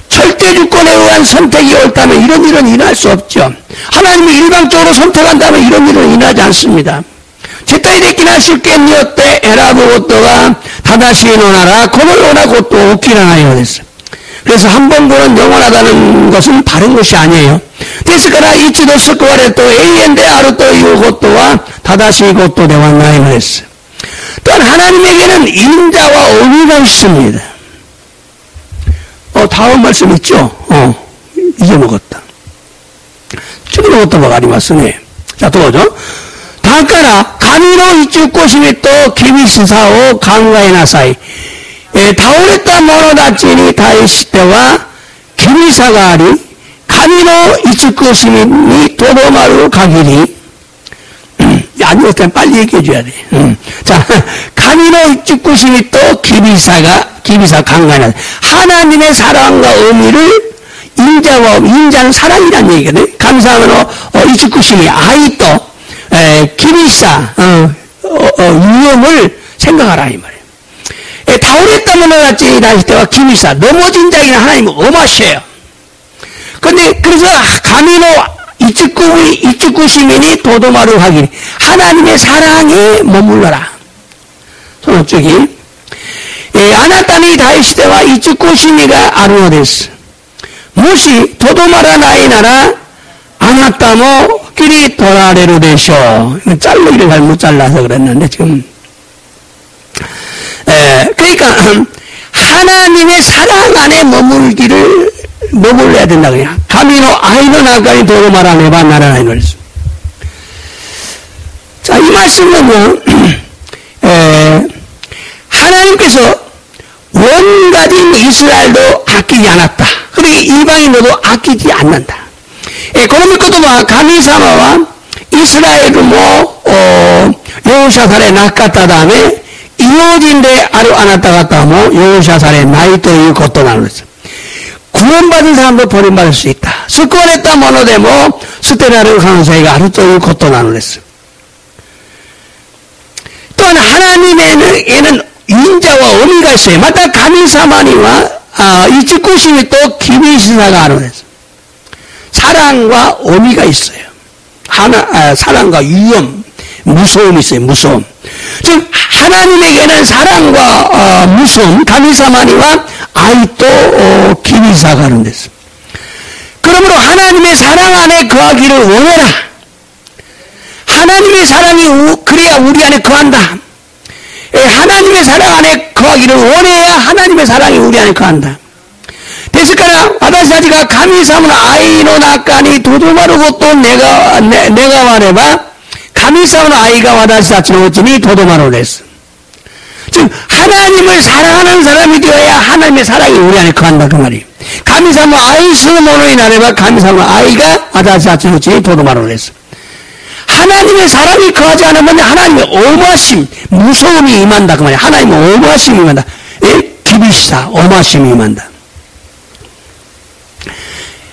절대 주권에 의한 선택이 옳다면 이런 일은 일어날 수 없죠. 하나님이 일방적으로 선택한다면 이런 일은 일어나지 않습니다. 絶対的な主権によって選ぶことが正しいのならこのようなことは起きないようです. 그래서 한 번 보는 영원하다는 것은 바른 것이 아니에요. ですから一度救われると永遠であるということは正しいことではないのです. 또한 하나님에게는 인자와 의가 있습니다. 다음 말씀 있죠? 잊어먹었다. 저기の言葉がありますね. 자, どうぞ. だから神の一個しみと厳しさを考えなさい。倒れた者たちに対しては厳しさがあり、神の一個しみにとどまる限り、아니 어때 빨리 얘기해 줘야 돼. 자,神の一個しみと厳しさ考えなさい. 하나님의 사랑과 의미를 인자는 사랑이라는 얘기거든요. 감사하면 이치쿠심이 아이또 기리사 위험을 생각하라 이 말이에요. 다오랬다면 같이 다시 때와 기리사 넘어진 자에게는 하나님은 엄하셔요. 근데 그래서 가미노 이치쿠시민이 도도마루 하기니 하나님의 사랑에 머물러라. 손 저기 あなたに対しては一個しみがあるのです。もしとどまらないならあなたも切り取られるでしょう. 잘르기를 잘못 잘라서 그랬는데 지금 그러니까 하나님의 사랑 안에 머물러야 된다 그냥. 가미노 아이노 나가니 도도마라 네바 나라나이 그랬어. 자, 이 말씀은요. 하나님께서 원가진 이스라엘도 아끼지 않았다. 그리고 이방인도 아끼지 않는다. この御言葉は神様はイスラエルも容赦されなかったため異邦人であるあなた方も容赦されないということなのです。 구원받은 사람도 버림받을 수 있다. 救われた者でも捨てられる可能性があるということなのです。 또한 하나님에는 인자와 의미가 있어요. また神様には慈しみと厳しさがあるんです。 사랑과 의미가 있어요. 사랑과 위험, 무서움이 있어요. 무서움. 즉 하나님에게는 사랑과 무서움, 가미사마니와 아이또 기미사가 하는 데서. 그러므로 하나님의 사랑 안에 거하기를 원해라. 하나님의 사랑이 그래야 우리 안에 거한다. 하나님의 사랑 안에 거하기를 원해야 하나님의 사랑이 우리 안에 거한다. ですから私たちが神様の愛の中にとどまることを願われば神 가미사마노 아이가 와다시 자치노 우치니 도도마로 됐어. 즉 하나님을 사랑하는 사람이 되어야 하나님의 사랑이 우리 안에 거한다 그 말이에요. 가미사마노 아이 스모노이 나레바 가미사마노 아이가 와다시 자치노 우치니 도도마로 됐어. 하나님의 사랑이 거하지 않으면 하나님의 오마심, 무서움이 임한다 그 말이에요. 하나님의 오마심이 임한다. 기비시다, 오마심이 임한다.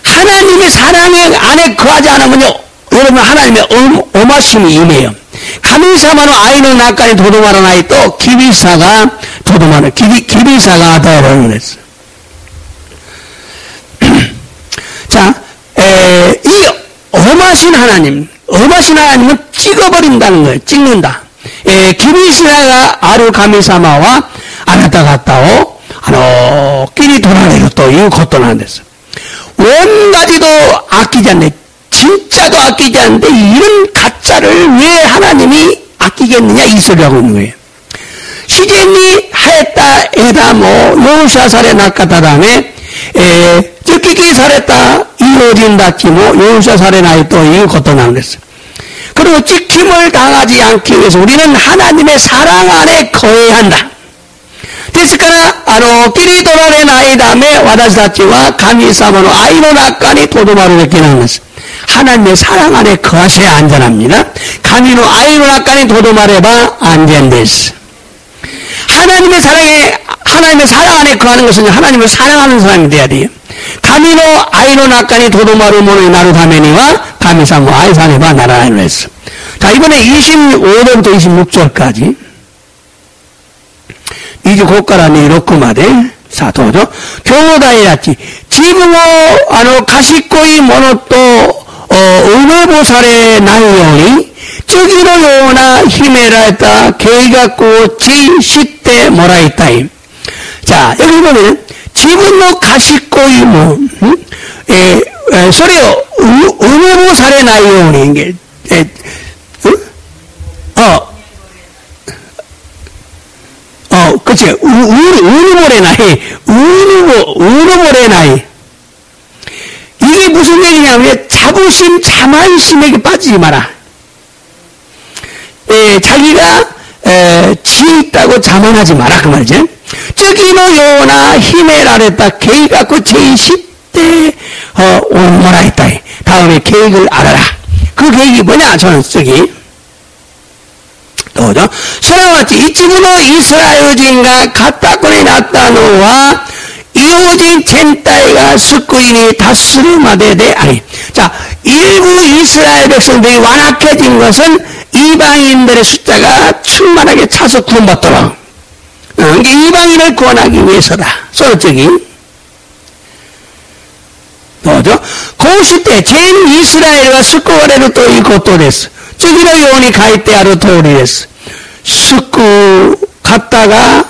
하나님의 사랑 안에 거하지 않으면요, 여러분 하나님의 오마심이 임해요. 가미사마노 아이는 나까지 도도마로 나이 또 기비사가 도도마로 기비사가 아다라는 거랬어. 자, 이 엄하신 하나님은 찍어버린다는 거예요. 찍는다. 기비시라가 아루 가미사마와 아나타 갔다오 끼리 도나내로 또 이거 걷도나는 데서 원가지도 아끼지 않네. 진짜도 아끼지 않는데 이런 가짜를 왜 하나님이 아끼겠느냐 이 소리를 하고 있는 거예요. 시제니 하였다 에다 요시아 살에 낚았다 다음에 쫓기기 살했다 이호진 닫지 요시아 살에 나이 또 이거 걷도나는 데서 그리고 찍힘을 당하지 않기 위해서 우리는 하나님의 사랑 안에 거해야 한다.ですから、キリトラレないため、私たちは神様の愛の中にとどまるべきなんです。하나님의 사랑 안에 거하셔야 안전합니다.神の愛の中にとどまれば安全です。하나님의 사랑 안에 거하는 것은 하나님을 사랑하는 사람이 돼야 돼요.神の愛の中にとどまるものになるためには神様を愛さねばならないのです。자, 이번에 25절부터 26절까지 25から26までさあどうぞ兄弟たち自分を賢いものとうめぼされないように次のような秘められた計画を知ってもらいたい。자 여기 보면自分の賢いものそれをうめぼされないように그치, 우르모레나이. 이게 무슨 얘기냐면, 자부심, 자만심에게 빠지지 마라. 자기가, 지혜 있다고 자만하지 마라. 그 말이죠. 저기노 요나 히메라랬다. 계획 갖고 제20대, 뭐라 했다. 다음에 계획을 알아라. 그 계획이 뭐냐? 저는 저기. 도죠? それは一部のイスラエル人が固くになったのは異邦人全体が救いに達するまでであり. 자, 일부 이스라엘 백성들이 완악해진 것은 이방인들의 숫자가 충만하게 차서 구원받도록. 이게 이방인을 구원하기 위해서다. 소적이. 도죠? 그 시대 전 이스라엘과 스쿠어레를 또 이것도 됐어.次のように書いてある通りです。救方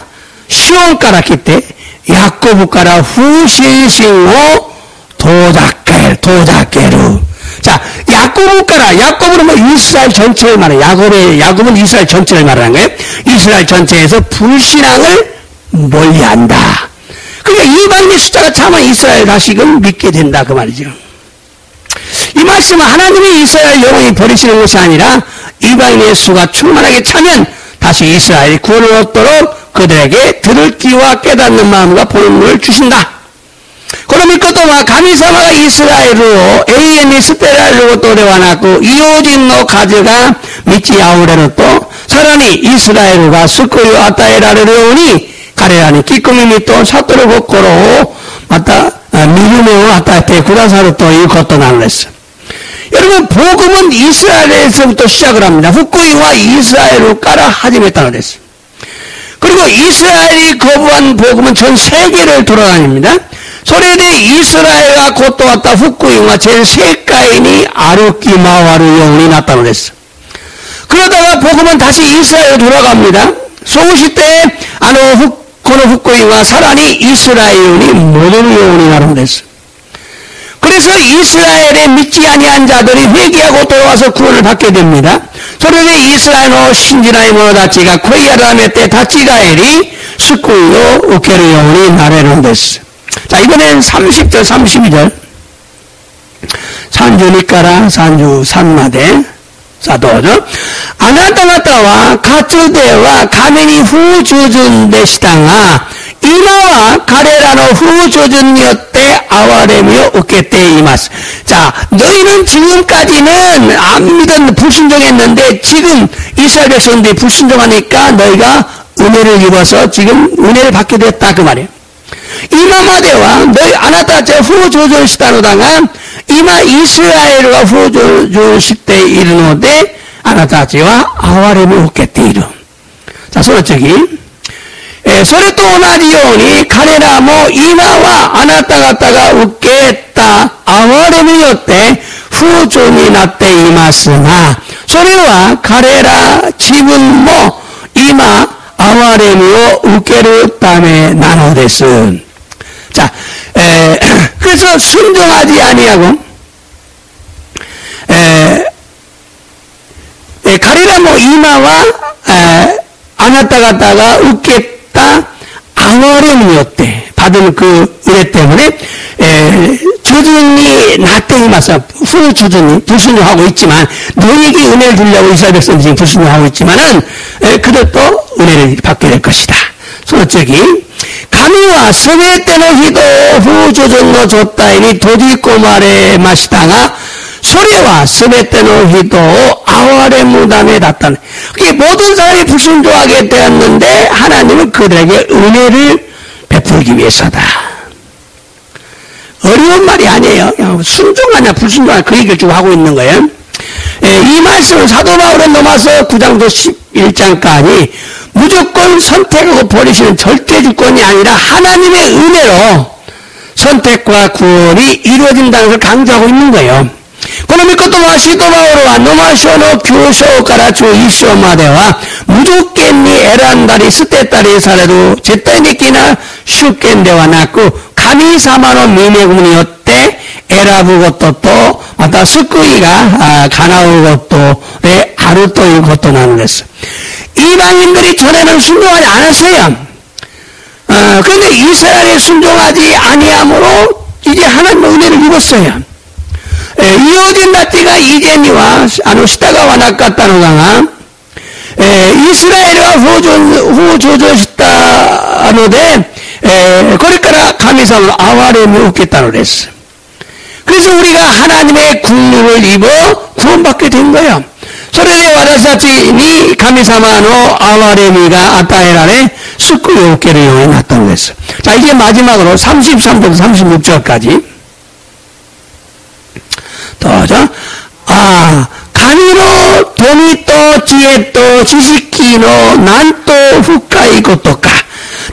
シオンから来て、ヤコブから不信心を遠ざける。자, 야코브는 뭐 이스라엘 전체를 말해. 야곱은 이스라엘 전체를 말하는 거예요. 이스라엘 전체에서 불신앙을 멀리한다. 그러니까 이방인의 숫자가 차면 이스라엘 다시금 믿게 된다. 그 말이죠. 이 말씀은 하나님이 이스라엘 영원히 버리시는 것이 아니라 이방인의 수가 충만하게 차면 다시 이스라엘이 구원을 얻도록 그들에게 들을 귀와 깨닫는 마음과 보는 눈을 주신다. 그러면 그동안 가미사마가 이스라엘로 AN이 스테라일로 또 레와나고 이오진노 가즈가 미치 아우레로 또 사라니 이스라엘과 스코요 아타에라르려오니 가레라니 기꺼미미 또 사토로 고코로 맞다 미루메오 아타테 구라사로 또 이것도 날렸어. 여러분 복음은 이스라엘에서부터 시작을 합니다. 후쿠이와 이스라엘로 깔아 하짐했다고 그랬어요. 그리고 이스라엘이 거부한 복음은 전 세계를 돌아다닙니다. 소래대 이스라엘과 곧 또 왔다 후쿠이와 전 세가인이 아루키마와루 영이 났다고 그랬어. 그러다가 복음은 다시 이스라엘로 돌아갑니다. 소우시 때 고노 후쿠이와 사라니 이스라엘이 모든 영이 나라고 그랬어. 그래서 이스라엘에 믿지 아니한 자들이 회개하고 돌아와서 구원을 받게 됩니다. 소래대 이스라엘의 신지나의 모노다치가 코이아라메 때 다치가엘이 스쿠요 우케르 영이 나라는 됐어. 자, 이번엔 30절, 32절. 산주니까라, 산주 산마대. 자, 도죠. あなた方はかつては神に不従順でしたが、今は彼らの不従順によって憐れみを受けています. 자, 너희는 지금까지는 안 믿은 불순종했는데 지금 이스라엘 백성들이 불순종하니까 너희가 은혜를 입어서 지금 은혜를 받게 됐다 그 말이에요. 今まではあなたたちは不従順したのだが、今イスラエルが不従順しているので、あなたたちは憐れみを受けている. 자, その次。それと同じように彼らも今はあなた方が受けた憐れみによって不従になっていますが、それは彼ら自分も今憐れみを受けるためなのです. 자, 그래서 순종하지 아니하고,彼らも今はあなた方が受け憐れみによって받은 그 은혜 때문에 주준이 나한테 임하서 후주준이 불순종하고 있지만 너에게 은혜를 주려고 이스라엘 백성들이 불순종하고 있지만은 그들도 은혜를 받게 될 것이다. その次、神はすべての人を不従順の状態に閉じ込まれましたが、それはすべての人を憐れむためだったね. 모든 사람이 불순종하게 되었는데 하나님은 그들에게 은혜를 베풀기 위해서다. 어려운 말이 아니에요. 그냥 순종하냐 불순종하냐 그 얘기를 지금 하고 있는 거예요. 이 말씀을 사도 바울은 로마서 9장부터 11장까지 무조건 선택하고 버리시는 절대 주권이 아니라 하나님의 은혜로 선택과 구원이 이루어진다는 걸 강조하고 있는 거예요. この御言葉は使徒パウロはロマ書の9章から11章までは無条件に選んだり捨てたりされる絶対的な主権ではなく神様の御恵みによって選ぶこととまた救いが叶うことであるということなんです. 이방인들이 전에는 순종하지 않았어요. 그런데 이스라엘에 순종하지 아니함으로 이제 하나님의 은혜를 입었어요. 異邦人たちが以前には従わなかったのだが、イスラエルは不従順したので、これから神様の憐れみを受けたのです. 그래서 우리가 하나님의 국류를 입어 구원받게 된 거예요. それで私たちに神様の憐れみが与えられ救いを受けるようになったのです. 자, 이제 마지막으로 33절부터 36절까지 더죠. 神の富と知恵と知識のなんと深いことか。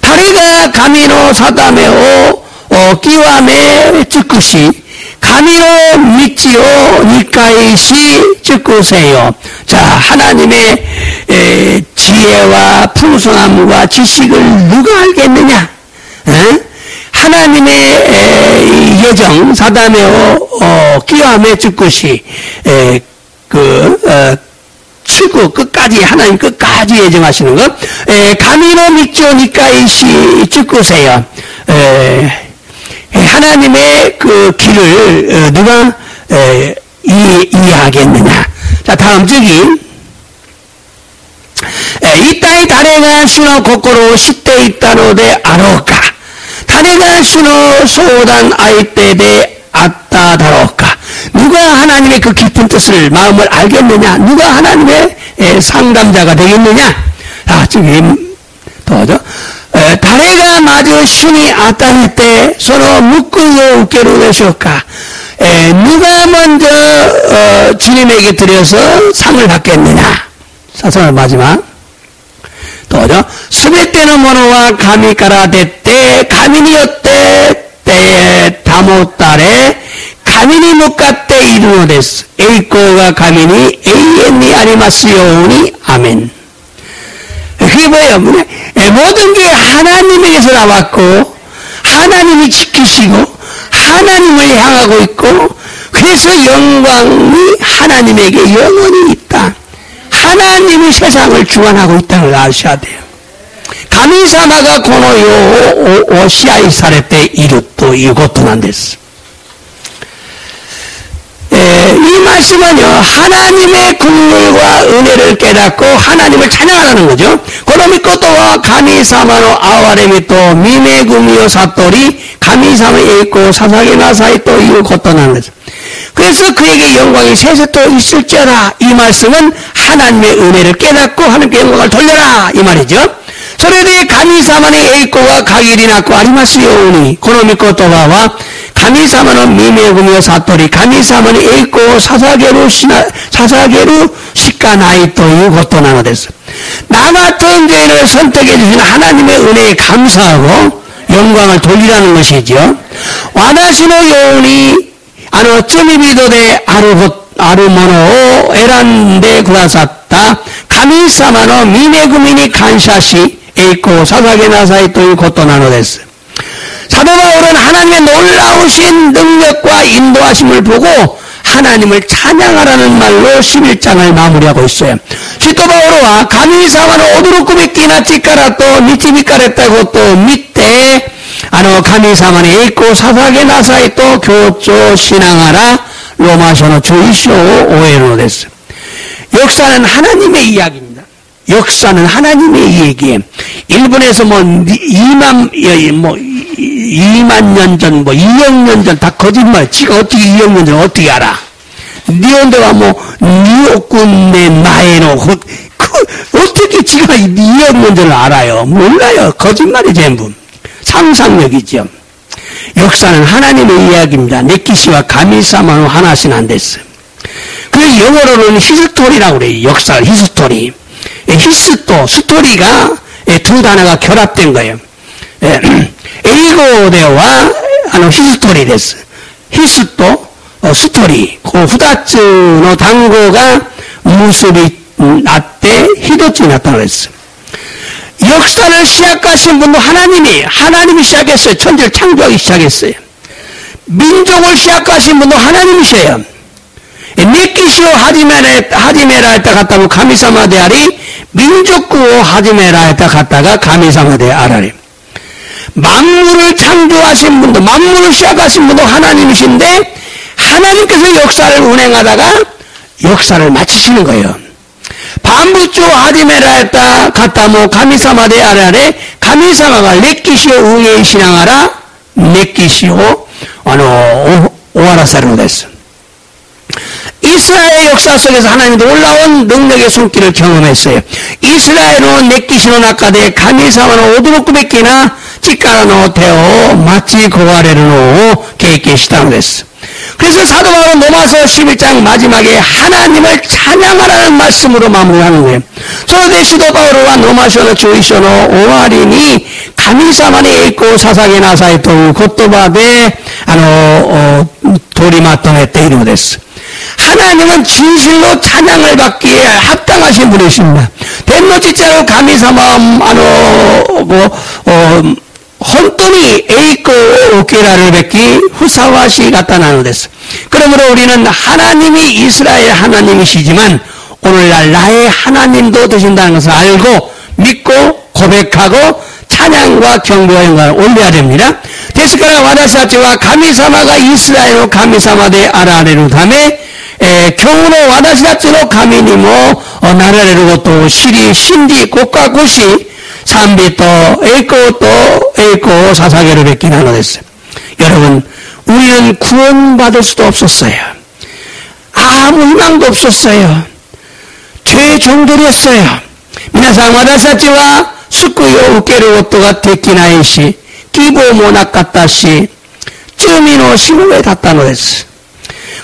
誰が神の定めを極め尽くし、神の道を理解し尽くせよ. 자, 하나님의 지혜와 풍성함과 지식을 누가 알겠느냐? 하나님의 예정, 사담에오, 기함의 즉것이, 출구 끝까지, 하나님 끝까지 예정하시는 것, 가미노 믿죠, 니까이시 즉것에요. 하나님의 그 길을, 누가, 이해하겠느냐. 자, 다음 저기, 이 땅에誰が主の心を知っていたのであろうか。誰が主の相談相手であっただろうか. 누가 하나님의 그 깊은 뜻을 마음을 알겠느냐? 누가 하나님의 상담자가 되겠느냐? 아, 지금 더죠. 誰がまず主に与えてその報いを受けるでしょうか. 누가 먼저 주님에게 드려서 상을 받겠느냐? 사설 마지막. 더죠. すべてのものは神から出て神によって保たれ神に向かっているのです.栄光が神に永遠にありますように. 아멘. 그게 뭐예요? 모든 게 하나님에게서 나왔고 하나님이 지키시고 하나님을 향하고 있고 그래서 영광이 하나님에게 영원히 있다. 하나님이 세상을 주관하고 있다는 걸 아셔야 돼요. 神様がこの世を支配されているということなんです。이 말씀은요, 하나님의 긍휼과 은혜를 깨닫고 하나님을 찬양하라는 거죠. 고노미코토와 가미사마노 아와레미토 미메구미요 사토리 가미사마 에이코 사사게 나사이 또 이유 걷떠나는 거죠. 그래서 그에게 영광이 세세토 있을지어라. 이 말씀은 하나님의 은혜를 깨닫고 하나님께 영광을 돌려라 이 말이죠.それで 神様に栄光が限りなくありますように、この御言葉は神様の御恵みを悟り、神様に栄光を捧げるしかないということなのです。나 같은 죄인을 선택해 주신 하나님의 은혜에 감사하고 영광을 돌리라는 것이죠. 私のように罪人であるものを選んでくださった神様の御恵みに感謝し、栄光を捧げなさいということなのです。 사도 바울은 하나님의 놀라우신 능력과 인도하심을 보고 하나님을 찬양하라는 말로 11장을 마무리하고 있어요. 사도 바울은神様の驚くべきな力と導かれたことを見て神様に栄光を捧げなさいと強調しながらローマ書の11章を終えるのです。 역사는 하나님의 이야기입니다. 역사는 하나님의 얘기예요. 일본에서 2만 년 전, 2억 년 전 다 거짓말. 지가 어떻게 2억 년 전 어떻게 알아? 니온데와 니오군네 마에노 어떻게 지가 2억 년 전을 알아요? 몰라요. 거짓말이 전부. 상상력이죠. 역사는 하나님의 이야기입니다. 네키시와 가미사마노 하나씩 안 됐어요. 그 영어로는 히스토리라고 그래요. 역사, 히스토리. 히스토, 스토리가 두 단어가 결합된 거예요. 에이고대와 히스토리です. 히스토, 스토리. 그 후다츠의 단어가 무습이 났대 히도츠가 나타났어요. 역사를 시작하신 분도 하나님이 시작했어요. 천지를 창조하기 시작했어요. 민족을 시작하신 분도 하나님이셔요. 네키시오 하지메라 했다 갔다고 가미사마 데 아리 민족구오 하지메라 했다 갔다가 가미사마 데 아라리. 만물을 창조하신 분도 만물을 시작하신 분도 하나님이신데 하나님께서 역사를 운행하다가 역사를 마치시는 거예요. 반부조 하지메라 했다 갔다모 가미사마 데 아라레 가미사마가 네키시오 우에 신앙하라 네키시오 오와라사로 됐어. 이스라엘 역사 속에서 하나님이 놀라운 능력의 손길을 경험했어요. 이스라엘은 네키시노 나카데 가미사마노 오도로쿠베키나 치카라노 테오 마치 고가레르노 계획시다는 됐어. 그래서 사도 바울은 로마서 11장 마지막에 하나님을 찬양하라는 말씀으로 마무리하는 거예요. 그런데 사도 바울은 로마서의 11章の終わりに神様に栄光を捧げなさいという言葉で取りまとめているのです。 하나님은 진실로 찬양을 받기에 합당하신 분이십니다. 덴노지자로 가미사마 혼돈이 에이코 오케라를 뵙기 후사와시 나타나는 데스. 그러므로 우리는 하나님이 이스라엘 하나님이시지만 오늘날 나의 하나님도 되신다는 것을 알고 믿고 고백하고 찬양과 경배와 영광을 올려야 됩니다. 데스카라 와다시타치와 가미사마가 이스라엘로 가미사마데 아라레루 다음에 경우로 와다시타치로 가미니모 나라레루 것도 시리 신디 고가고시 산비또 에이코 사사게를 뵙긴 하노 됐어요. 여러분 우리는 구원받을 수도 없었어요. 아무 희망도 없었어요. 죄 정돌이었어요. 미나상 와다시타치와 스쿠요 우케르 것도가 데키나이시 기보 모나카타시 쯔미노 시무에 닿다노 됐어.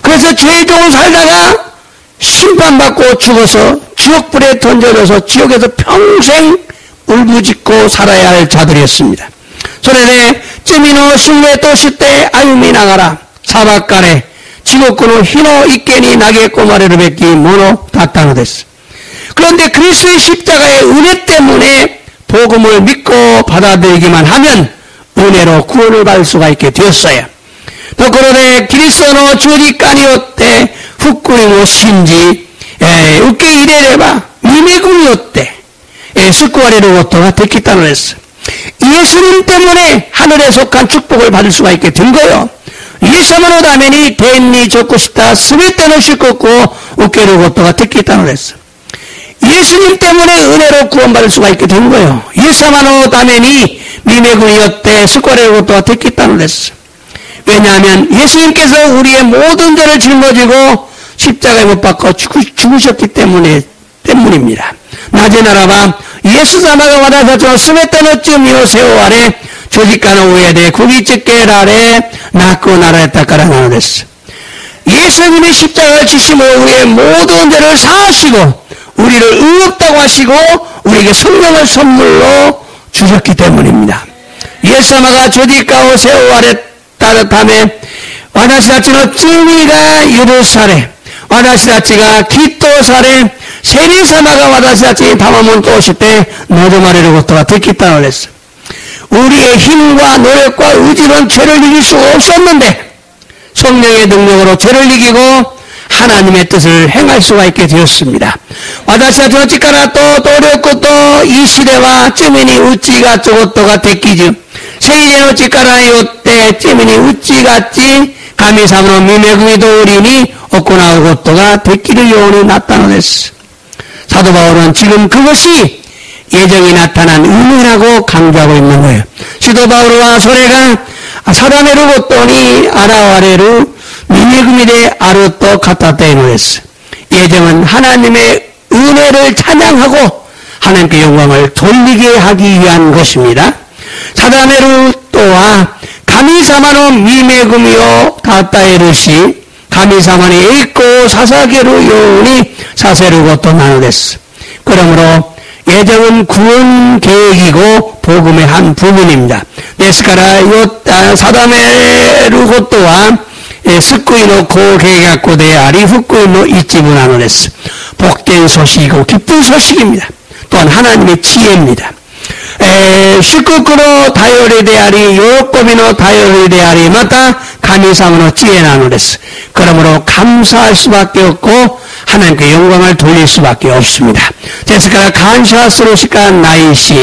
그래서 죄종을 살다가 심판받고 죽어서 지옥불에 던져져서 지옥에서 평생 울부짖고 살아야 할 자들이었습니다. 소래에 쯔미노 시무에 또시때 아유미 나가라 사박간에 지옥군은 히노 이케니 나게 꼬마레를 뵙기 모노 닿다노 됐어. 그런데 그리스도의 십자가의 은혜 때문에 복음을 믿고 받아들이기만 하면 은혜로 구원을 받을 수가 있게 되었어요. 또 그런데 그리스도의 주리까니였대 후쿠이모 신지 우케 이래레바 미메군이었대 스쿠아레르 것도가 됐겠다는 했어. 예수님 때문에 하늘에 속한 축복을 받을 수가 있게 된 거예요. イエス様のために天に直した全ての祝福を受けることができたのです。 예수님 때문에 은혜로 구원받을 수가 있게 된 거예요. 예수님의 ために 미매군이었대 숙고를 것도 됐겠다는 것이었어요. 왜냐하면 예수님께서 우리의 모든 죄를 짊어지고 십자가에 못 박혀 죽으셨기 때문입니다. 나제나라바 예수様が私たちのすべての罪を背負われ十字架の上で釘付けられ亡くなられたからなのです。 예수님이 십자가를 지심으로 우리의 모든 죄를 사하시고 우리를 의롭다고 하시고 우리에게 성령을 선물로 주셨기 때문입니다. 예수님가 조직가오 세워와랬다 다음에私たちの罪が許され私たちがきっとされ聖霊様が私たちに賜物として望まれることができたのです。 우리의 힘과 노력과 의지는 죄를 이길 수가 없었는데 성령의 능력으로 죄를 이기고 하나님의 뜻을 행할 수가 있게 되었습니다. 私たちの力と努力といい시대와罪に打ち勝つことができず聖霊の力によって罪に打ち勝ち神様の御恵み通りに行うことができるようになったのです。 사도 바울은 지금 그것이 예정이 나타난 은혜라고 강조하고 있는 거예요. 시도 바울과 소래가 사단의 루고또니 아라와레루 미네금이데 아루또 카타테노레스. 예정은 하나님의 은혜를 찬양하고 하나님께 영광을 돌리게 하기 위한 것입니다. 사단의 루또와 가미사마노 미메금이요 가타에르시 가미사마니 에이코 사사게루 요니 사세루고또 나누레스. 그러므로 예정은 구원 계획이고 복음의 한 부분입니다. 데스카라 사다메 루고토와 스쿠이노 고계각고대 아리 후쿠이노 이치부나노데스. 복된 소식이고 기쁜 소식입니다. 또한 하나님의 지혜입니다. 슈쿠쿠노 다요리 데아리 요코미노 다요리 데아리 마타 가미사무노 지혜나노데스. 그러므로 감사할 수밖에 없고 하나님께 영광을 돌릴 수밖에 없습니다. ですから感謝するしかないし、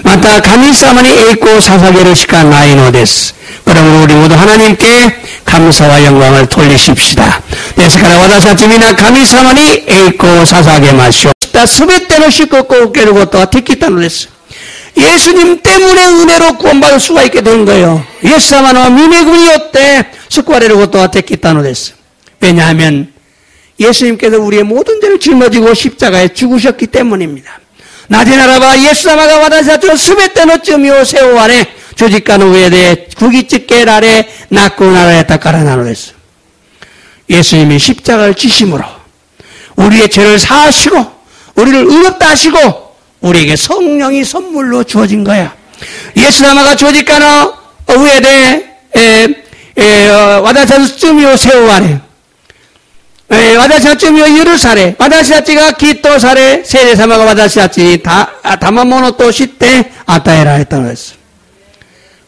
また神様に栄光を捧げるしかないのです。 그러므로 우리 모두 하나님께 감사와 영광을 돌리십시다. ですから私たち皆神様に栄光を捧げましょう。すべての祝福を受けることができたのです。 예수님 때문에 은혜로 구원받을 수가 있게 된 거예요. 예수님의 미매금이었대 숙고하려는 것도 됐겠다는 것이었어요. 왜냐하면 예수님께서 우리의 모든 죄를 짊어지고 십자가에 죽으셨기 때문입니다. 나제나라바 예수님가私たちのすべての罪を背負われ十字架の上で釘付けられ亡くなられたからなのです。 예수님이 십자가를 지심으로 우리의 죄를 사하시고 우리를 의롭다 하시고 우리에게 성령이 선물로 주어진 거야. 예수님가 十字架の上で私たちの罪を背負われ私たちの罪を許され私たちがきっとされ聖霊様が私たちに賜物として与えられたのです。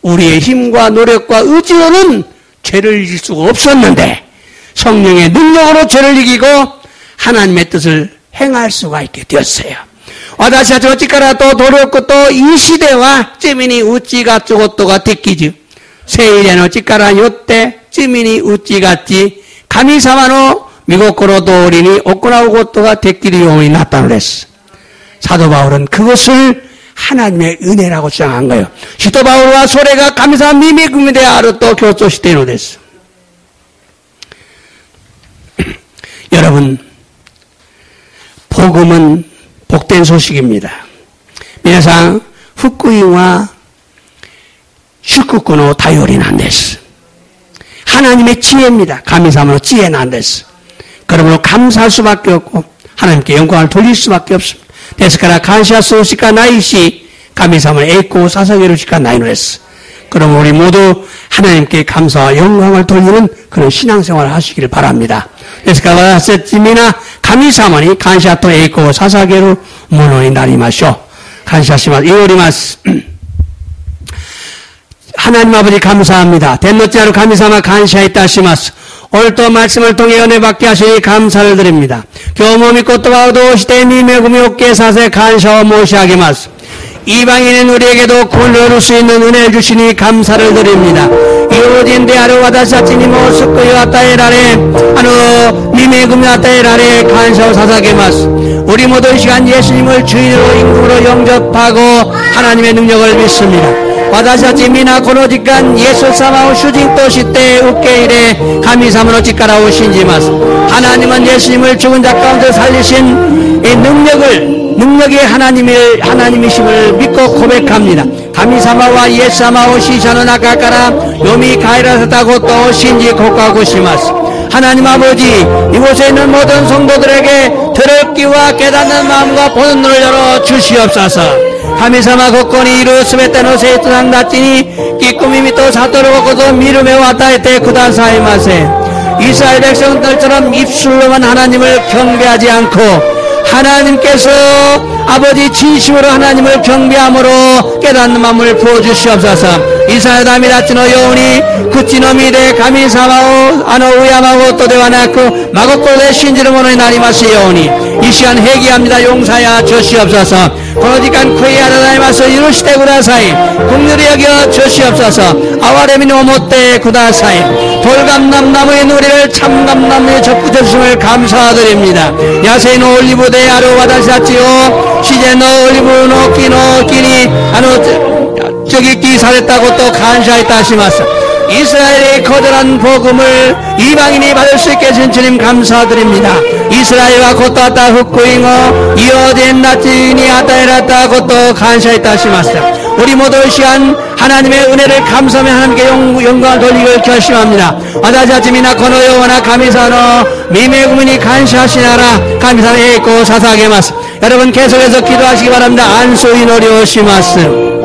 우리의 힘과 노력과 의지로는 죄를 이길 수가 없었는데 성령의 능력으로 죄를 이기고 하나님의 뜻을 행할 수가 있게 되었어요. 私たちの力と努力といい시대와罪に打ち勝つことができず聖霊の力によって罪に打ち勝ち神様の御心通りに行うことができるようになったのです。 사도 바울은 그것을 하나님의 은혜라고 주장한 거예요. 시도 바울과 소래가 감사한 미미금에 대하여 또 교조시되いるのです. 여러분, 복음은 복된 소식입니다. 皆さん、福音は祝福の頼りなんです. 하나님의 지혜입니다. 감사의 지혜なんです. 그러므로 감사할 수밖에 없고 하나님께 영광을 돌릴 수밖에 없습니다. ですから感謝するしかないし神様に栄光を捧げるしかないのです. 그럼 우리 모두 하나님께 감사와 영광을 돌리는 그런 신앙생활을 하시기를 바랍니다. ですから私たち皆神様に感謝と栄光を捧げるものになりましょう. 感謝します. 祈ります. 하나님 아버지 감사합니다.天の地なる神様感謝いたします. 오늘 또 말씀을 통해 은혜 받게 하시니 감사를 드립니다. 교모미 꽃도와 도시대 미매금이 없게 사세 감사와 모시하게마스. 이방인은 우리에게도 구원을 얻을 수 있는 은혜를 주시니 감사를 드립니다. 이よ人である私たちにも救いを与えられ御恵みを与えられ感謝を捧げます。 우리 모두 이 시간 예수님을 주인으로 임금으로 영접하고 하나님의 능력을 믿습니다. 私たち皆この時間イエス様を主人として受け入れ神様の力を信じます。 하나님은 예수님을 죽은 자 가운데 살리신 이 능력이 하나님이심을 믿고 고백합니다. 神様はイエス様を死者の中から蘇らせたことを信じ告白します。 하나님 아버지 이곳에 있는 모든 성도들에게 들었기와 깨닫는 마음과 보는 눈을 열어 주시옵소서. 神様ここにいるすべての生徒さんたちに聞く耳と悟ることを見る目を与えてくださいませ。 이스라엘 백성들처럼 입술로만 하나님을 경배하지 않고 하나님께서 아버지 진심으로 하나님을 경배함으로 깨닫는 마음을 부어주시옵소서. 이스라엘 담이 다치노 여우니 구치노미 데神様を敬うことではなく真心で信じる者になりますように이 시간 회개합니다. 용서하여 주시옵소서. この時間悔い改めます。許してください。긍휼히 여겨 주시옵소서. 아와레미니 오모테 쿠다사이. 돌감람나무의 누리를 참감나무에 접붙여주심을 감사드립니다. 야세노 올리브데 아로 와다시다치요 시제노 올리브노 끼니 저기 기사했다고 또 감사했다 하시마스. 이스라엘의 거절한 복음을 이방인이 받을 수 있게 해주신 주님 감사드립니다. 이스라엘과 곧다다 흑구잉어 이어된 나치니 아다에라다 곧도 감사했다 하시마스. 우리 모두 시간 하나님의 은혜를 감사하며 하나님께 영광을 돌리기를 결심합니다. 와다자지미나 코노요와나 가미사노 미메구미니 감사하시나라 감사를 했고 사사게마스. 여러분 계속해서 기도하시기 바랍니다. 안수인오리오시마스.